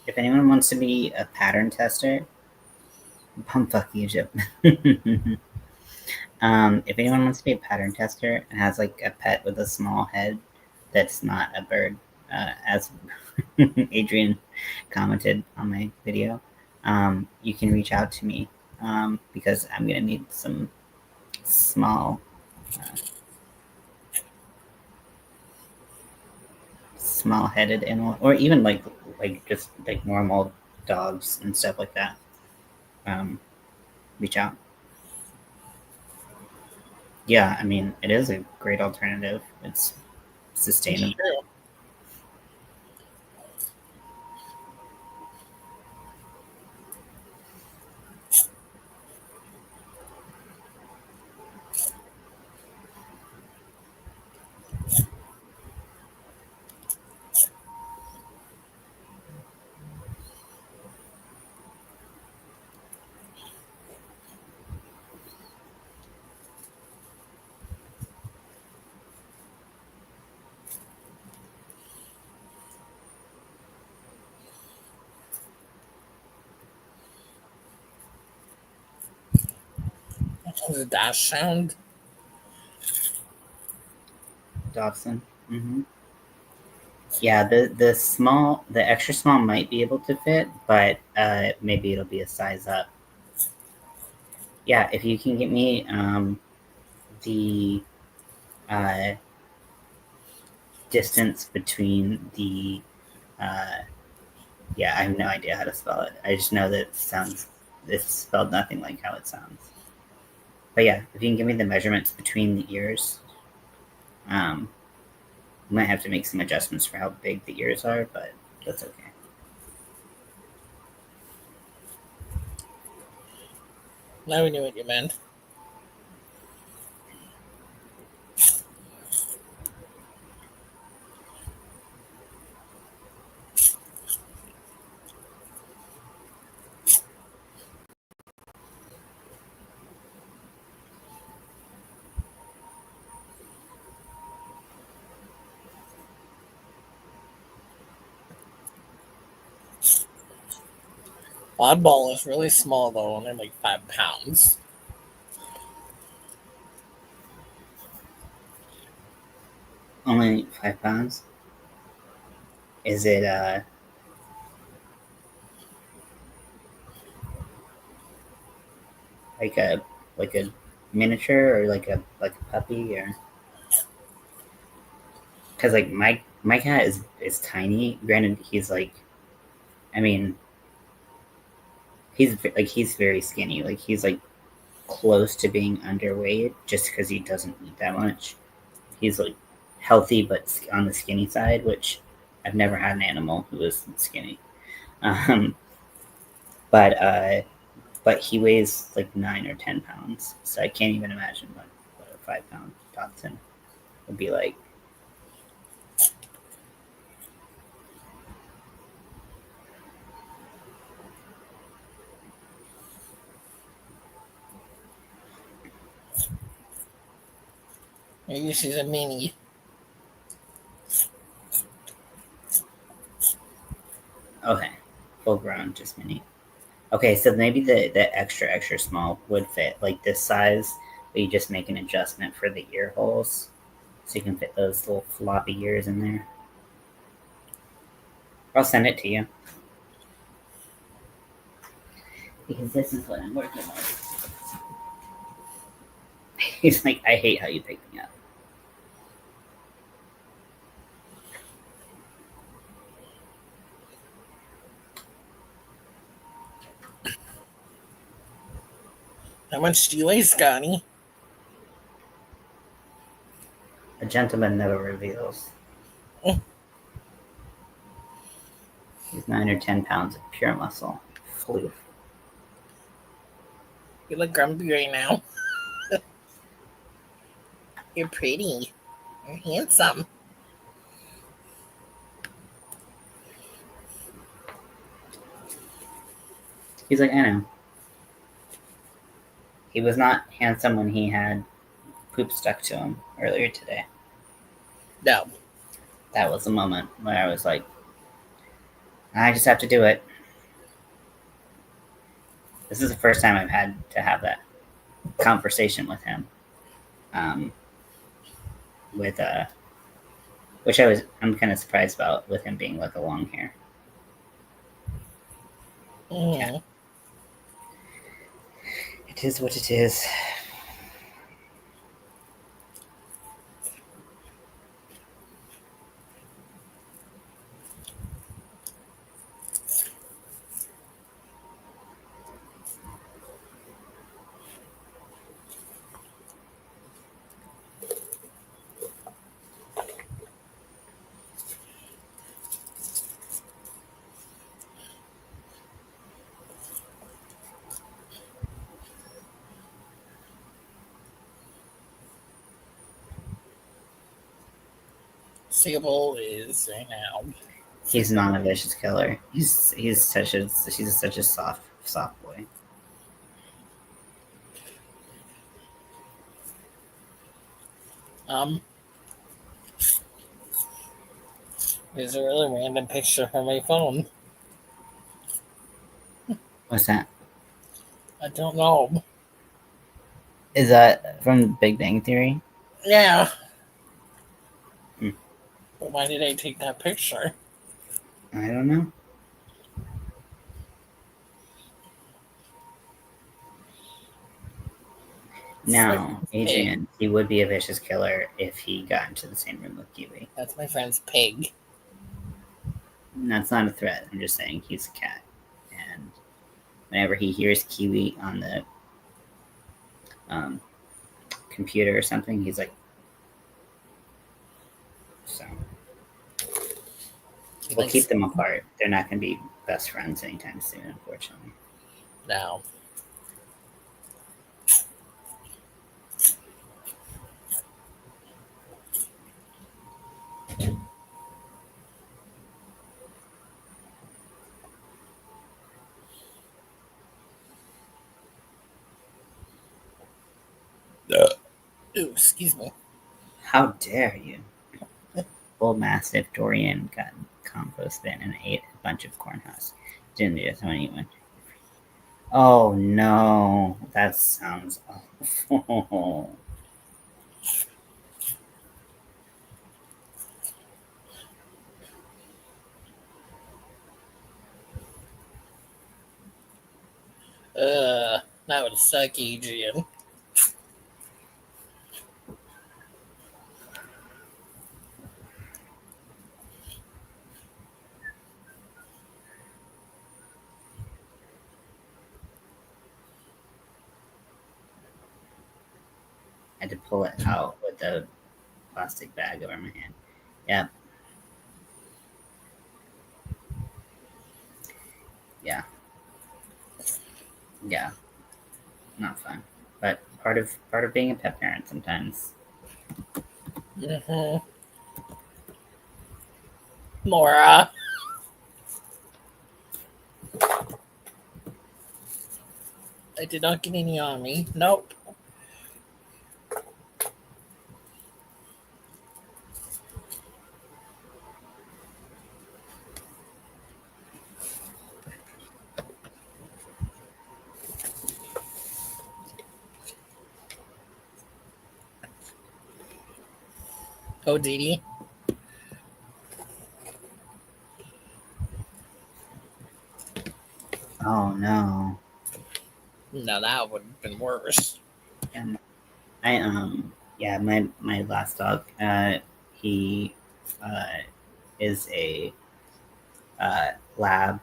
If anyone wants to be a pattern tester, bumfuck Egypt. If anyone wants to be a pattern tester and has like a pet with a small head that's not a bird, as Adrian commented on my video, you can reach out to me because I'm gonna need some small, uh, small-headed animal, or even like just like normal dogs and stuff like that. Um, Reach out. Yeah, I mean, it is a great alternative. It's It's sustainable. true. Was a dash sound? Dobson. Yeah, the extra small might be able to fit, but maybe it'll be a size up. Yeah, if you can get me the uh, distance between the uh, yeah, I have no idea how to spell it. I just know that it sounds it's spelled nothing like how it sounds. But yeah, if you can give me the measurements between the ears, um, we might have to make some adjustments for how big the ears are, but that's okay. Now we knew what you meant. Oddball is really small though, only like 5 pounds. Only 5 pounds. Is it like a miniature or like a puppy or because like my cat is tiny. Granted, he's like I mean he's very skinny. Like he's like close to being underweight just because he doesn't eat that much. He's like healthy but on the skinny side, which I've never had an animal who was skinny. Um, but he weighs like 9 or 10 pounds, so I can't even imagine what a 5 pound dachshund would be like. Maybe she's a mini. Okay, full grown, just mini. Okay, so maybe the extra small would fit like this size, but you just make an adjustment for the ear holes so you can fit those little floppy ears in there. I'll send it to you. Because this is what I'm working on. He's like, I hate how you pick me up. How much do you weigh, Scotty? A gentleman never reveals. He's 9 or 10 pounds of pure muscle. Floof. You look grumpy right now. You're pretty. You're handsome. He's like, I know. He was not handsome when he had poop stuck to him earlier today. No. That was the moment where I was like, I just have to do it. This is the first time I've had to have that conversation with him. With which I'm kind of surprised about with him being like a long hair. Mm-hmm. Yeah. It is what it is. Sable is right now. He's not a vicious killer. He's such a soft boy. There's a really random picture from my phone. What's that? I don't know. Is that from Big Bang Theory? Yeah. Hmm. But why did I take that picture? I don't know. Now, Pig. Adrian, he would be a vicious killer if he got into the same room with Kiwi. That's my friend's pig. That's not a threat. I'm just saying he's a cat. And whenever he hears Kiwi on the computer or something, he's like, so. We'll keep them apart. They're not going to be best friends anytime soon, unfortunately. No. Ooh, excuse me. How dare you? Bull Mastiff Dorian got compost bin and ate a bunch of corn husks. Didn't do anyone. Oh no, that sounds awful. That would suck, Adrian. I had to pull it out with the plastic bag over my hand. Yep. Yeah. Yeah. Not fun. But part of being a pet parent sometimes. Mm-hmm. Laura. I did not get any on me. Nope. Oh, Dee Dee. Oh no. No, that would have been worse. And I yeah, my last dog, he uh is a lab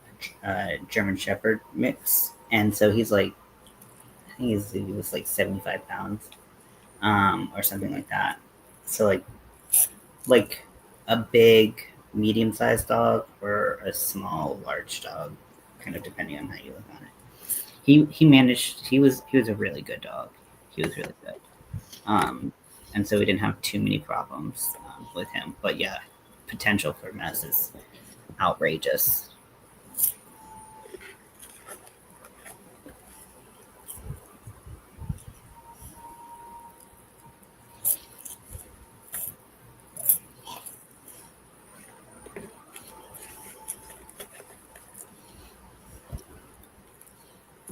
German Shepherd mix, and so he's like, I think he was like 75 pounds, or something like that. So like a big medium sized dog or a small large dog, kind of depending on how you look on it. He managed. He was a really good dog. He was really good. Um, and so we didn't have too many problems with him. But yeah, potential for mess is outrageous.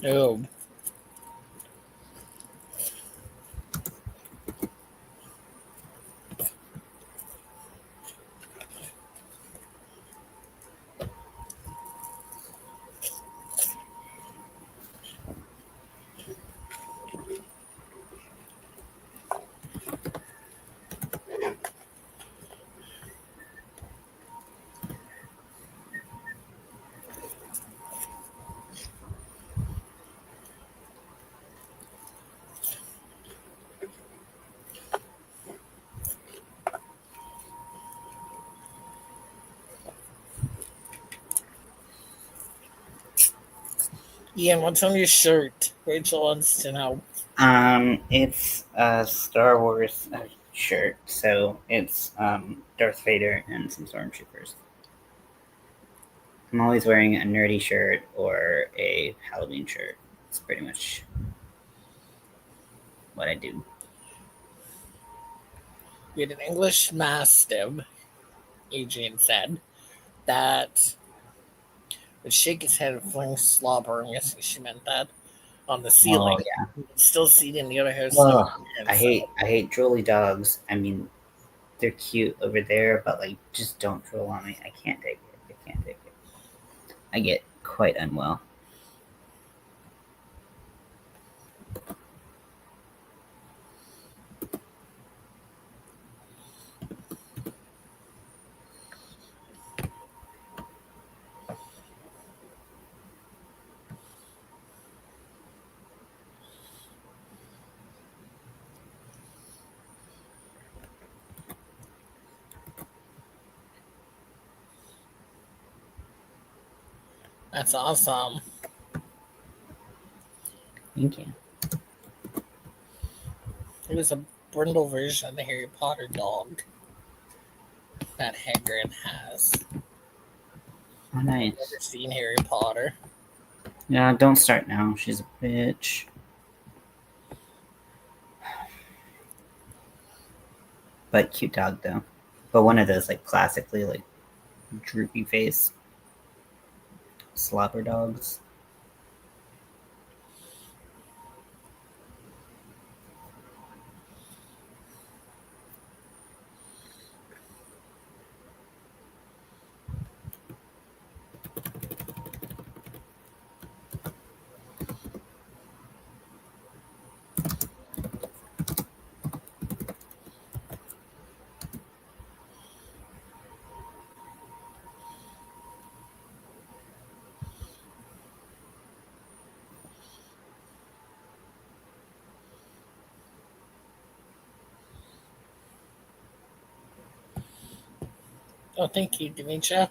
Oh, Ian, what's on your shirt? Rachel wants to know. It's a Star Wars shirt, so it's Darth Vader and some stormtroopers. I'm always wearing a nerdy shirt or a Halloween shirt. It's pretty much what I do. We had an English Mastiff, Adrian said, that would shake his head and fling slobber. I'm guessing she meant that on the Oh ceiling. yeah. You could still see it in the other house no Oh, longer I inside. hate drooly dogs. I mean, they're cute over there, but like, just don't drool on me. I can't take it. I can't take it. I get quite unwell. That's awesome. Thank you. It was a brindle version of the Harry Potter dog that Hagrid has. Oh, I've never nice. seen Harry Potter. Yeah, don't start now. She's a bitch. But cute dog though. But one of those like classically like droopy face slobber dogs. Oh, thank you, Demetra.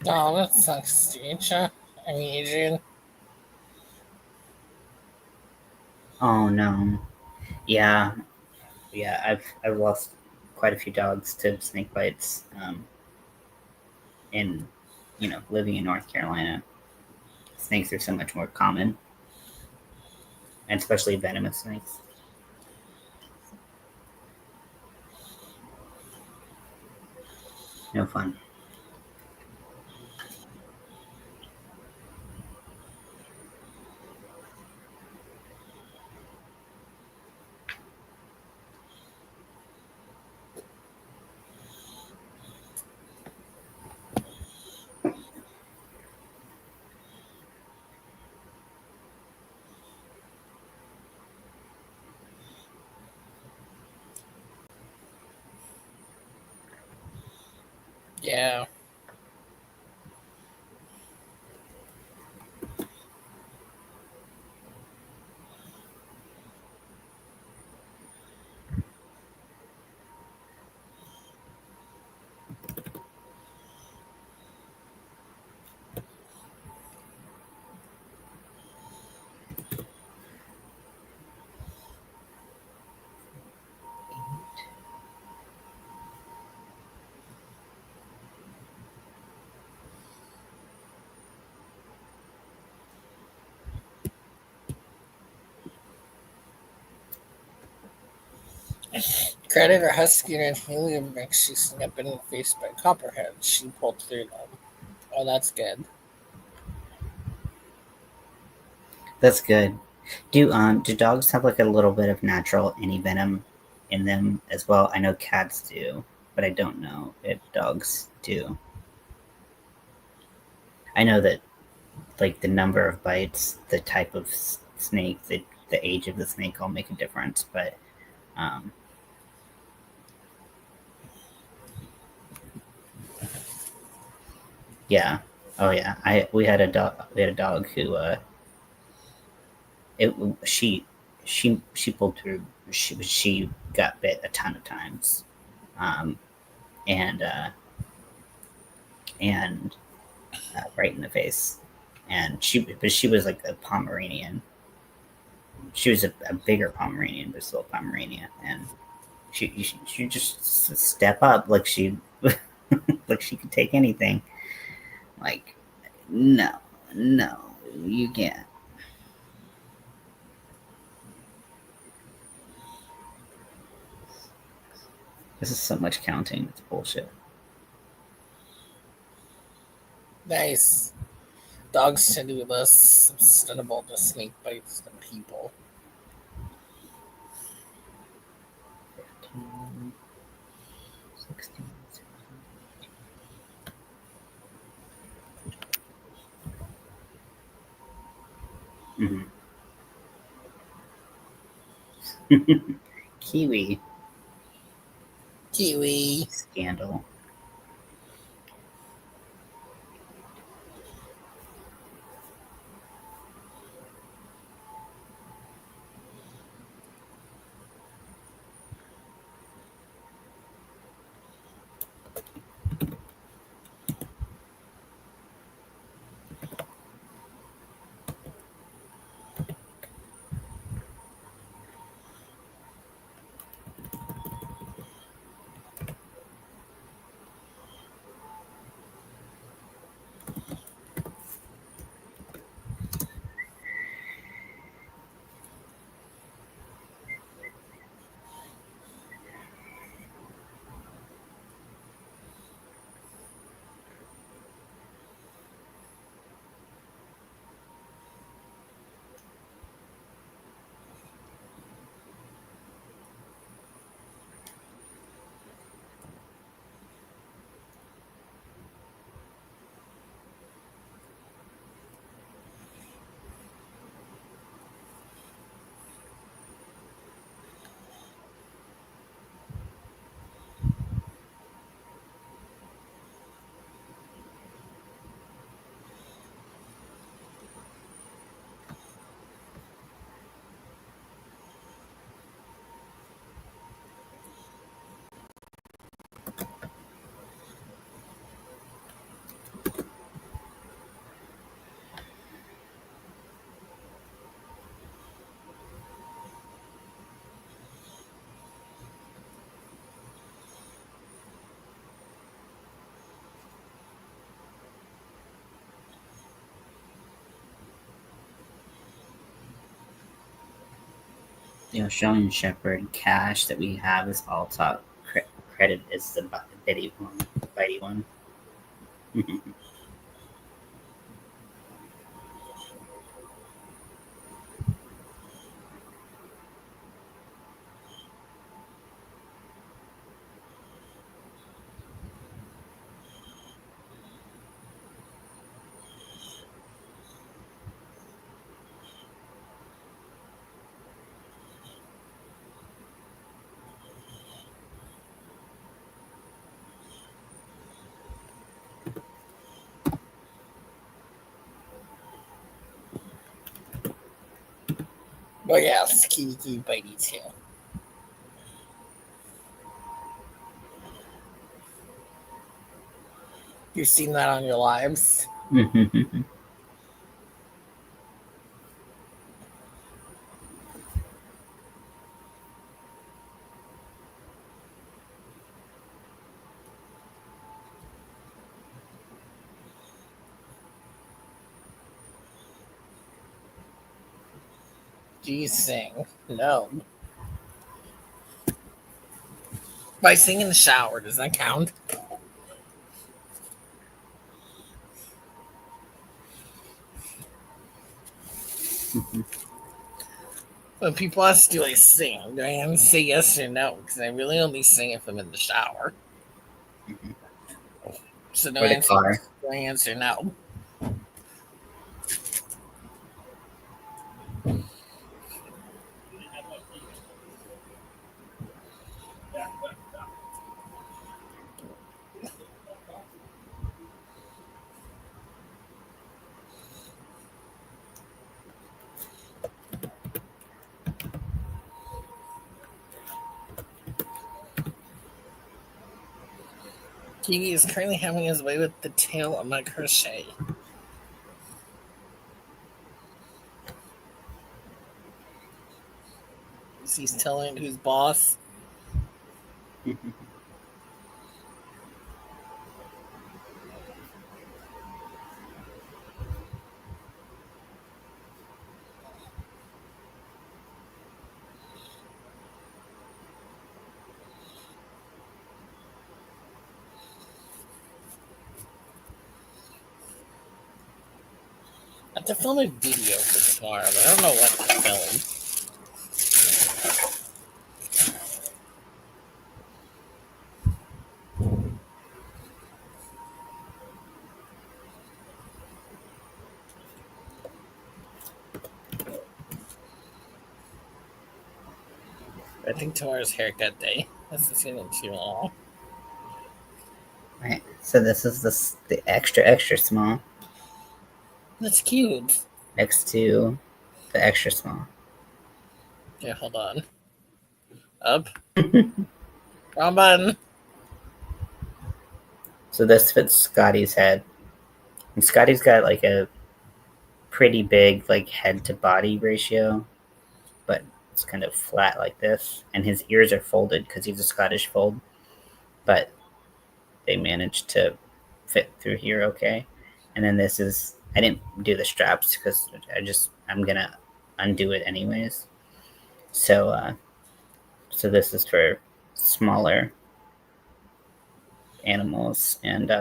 Oh, that sucks, Demetra. I mean, Adrian. Oh no. Yeah. Yeah, I've lost quite a few dogs to snake bites in, living in North Carolina. Snakes are so much more common, and especially venomous snakes. No fun. Yeah. Predator husky and helium mix. She snapped in the face by copperhead. She pulled through them. Oh, that's good. That's good. Do dogs have like a little bit of natural any venom in them as well? I know cats do, but I don't know if dogs do. I know that like the number of bites, the type of snake, the age of the snake all make a difference. But um, yeah, oh yeah, I we had a dog. We had a dog who it she pulled through. She got bit a ton of times, um, and and right in the face. And she was like a Pomeranian. She was a bigger Pomeranian, but still a Pomeranian. And she just step up like she like she could take anything. Like no, no, you can't. This is so much counting. It's bullshit. Nice. Dogs tend to be less susceptible to snake bites than people. 15, 16, 17. Mm-hmm. Kiwi Kiwi. scandal. The Australian Shepherd cash that we have is all top credit is the bitty one, bitey one. Well, yes, Kiki Bitey too. You've seen that on your lives. Do you sing? No. By singing in the shower, does that count? When people ask, do I sing? Do I have to say yes or no? Because I really only sing if I'm in the shower. So no Or the answer car. yes, do I answer no. Kiwi is currently having his way with the tail of my crochet. He's telling who's boss. I have to film a video for tomorrow, but I don't know what to film. I think tomorrow's haircut day. This is getting too long. Right. So this is the extra small That's cute. next to the extra small. Okay, hold on. Up. Wrong button. So this fits Scotty's head. And Scotty's got like a pretty big like head to body ratio, but it's kind of flat like this. And his ears are folded because he's a Scottish fold, but they managed to fit through here okay. And then this is I didn't do the straps because I'm gonna undo it anyways. So so this is for smaller animals, and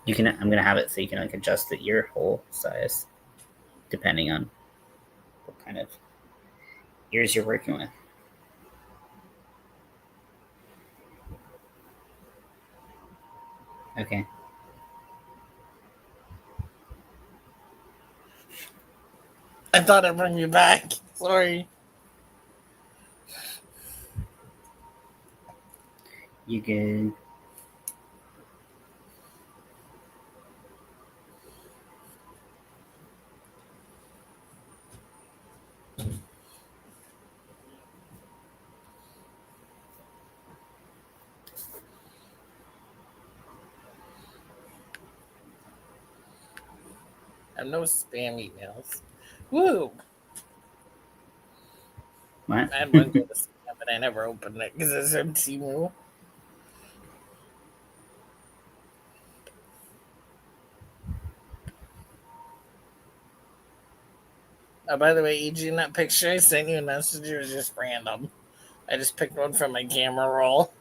you can I'm gonna have it so you can like adjust the ear hole size depending on what kind of ears you're working with. Okay. I thought I'd bring you back. Sorry. You can. I have no spam emails. Woo! What? I had one go to spam, but I never opened it because it's from Timu. By the way, Adrian, that picture I sent you in Messenger was just random. I just picked one from my camera roll.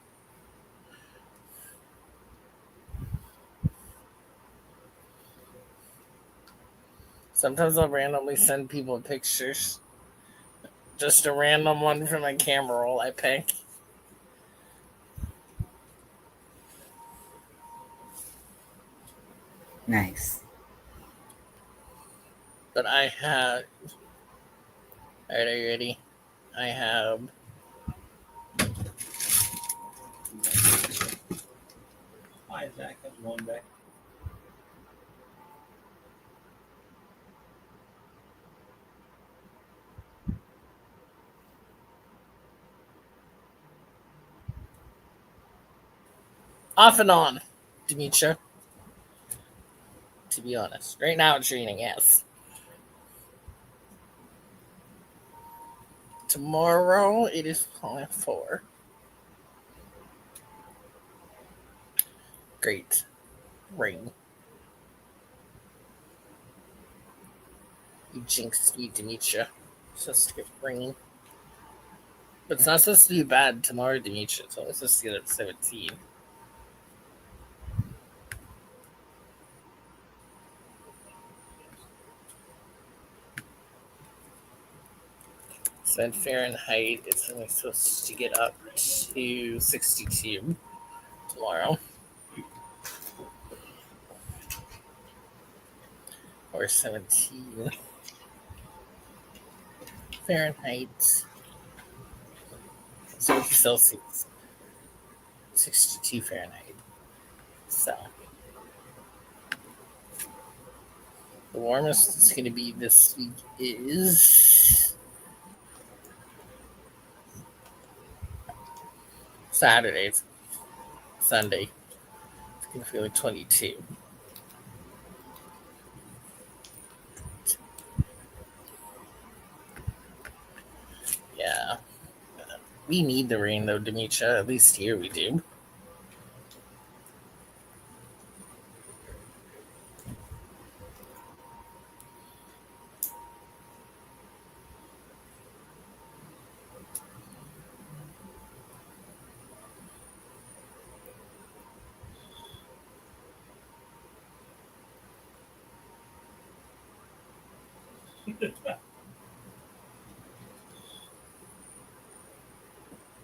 Sometimes I'll randomly send people pictures. Just a random one from my camera roll I pick. Nice. But I have. Alright, are you ready? I have. Hi, Zach. How's it going back? Off and on, Demetra. To be honest. Right now it's raining, yes. Tomorrow it is calling for. Great. Rain. You jinxed me, Demetra. It's supposed to get rain. But it's not supposed to be bad tomorrow, Demetra. It's only supposed to get up to 17. So in Fahrenheit, it's only supposed to get up to 62 tomorrow. Or 17 Fahrenheit. So Celsius. 62 Fahrenheit. So the warmest it's going to be this week is Saturday, Sunday. It's going to feel like 22. Yeah. We need the rain though, Demetra. At least here we do.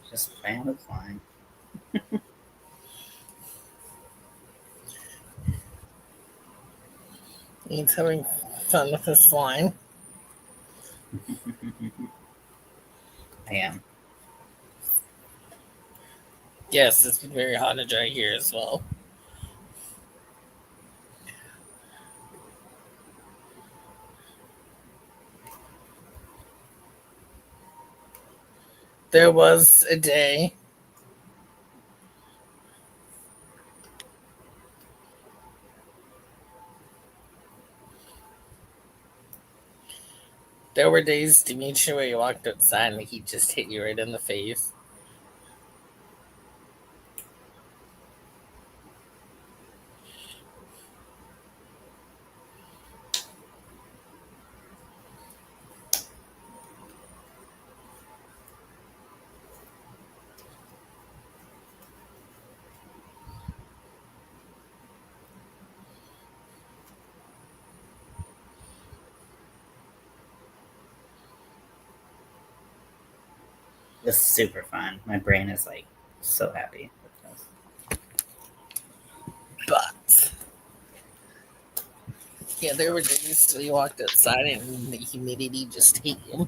Just playing with flying. He's having fun with his slime. I am. Yes, it's been very hot and dry here as well. There was a day there were days, Demetra, where you walked outside and the heat just hit you right in the face. This is super fun. My brain is like so happy with this. But yeah, there were days where you walked outside and the humidity just hit you.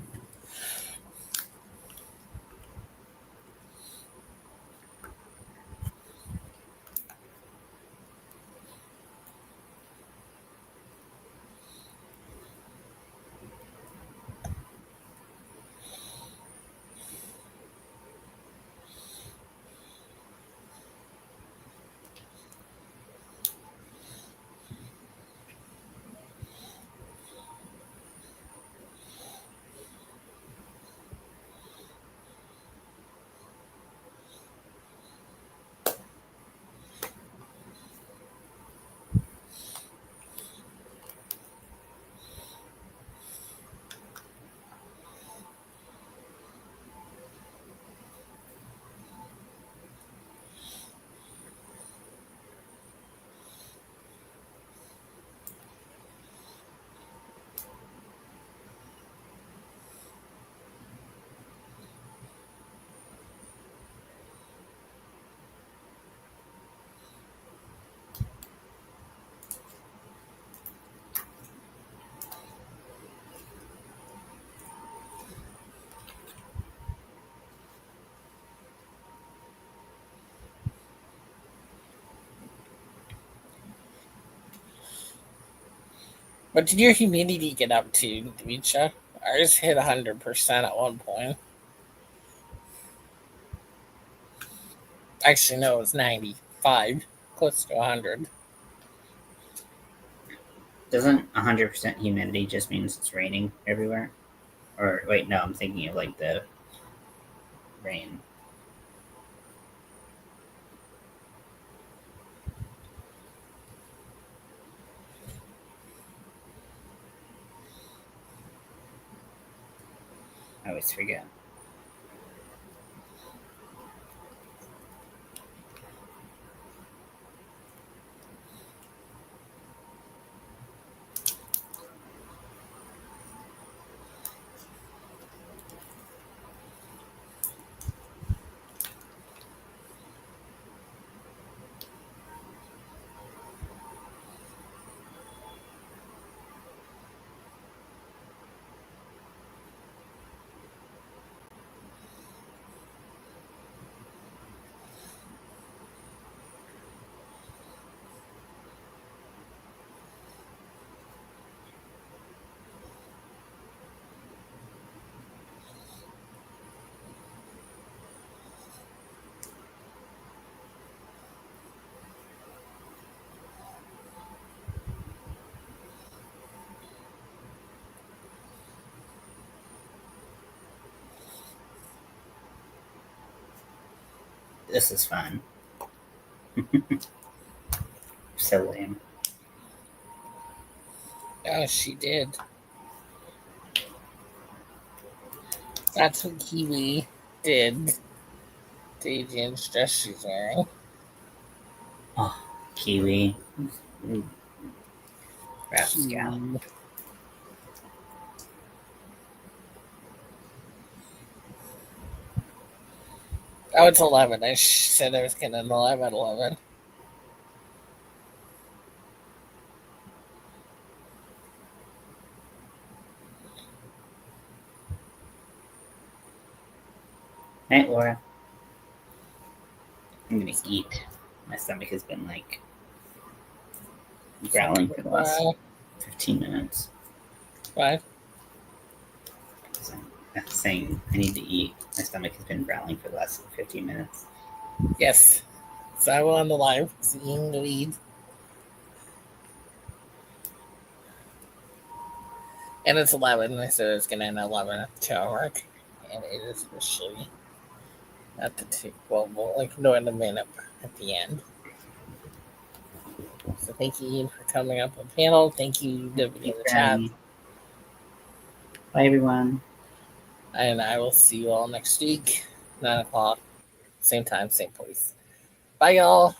What did your humidity get up to, Demetra? Ours hit 100% at one point. Actually, no, it was 95, close to 100. Doesn't 100% humidity just means it's raining everywhere? Or wait, no, I'm thinking of like the rain. I always forget. This is fun. So lame. Oh, she did. That's what Kiwi did to Adrian's dress she's wearing. Oh, Kiwi. Rascal. Oh, it's 11. I said I was getting an 11 at 11. Night, Laura. I'm gonna eat. My stomach has been like growling for the last 15 minutes. What? So I'm saying I need to eat. My stomach has been growling for the last 15 minutes. Yes. So I will on the live, seeing the lead. And it's 11. I said it's going to end at 11 at the 2 hour mark. And it is officially at the 2. Well, like no, in a minute at the end. So thank you, Ian, for coming up on the panel. Thank you, Debbie, in the chat. Bye, everyone. And I will see you all next week, 9 o'clock, same time, same place. Bye, y'all.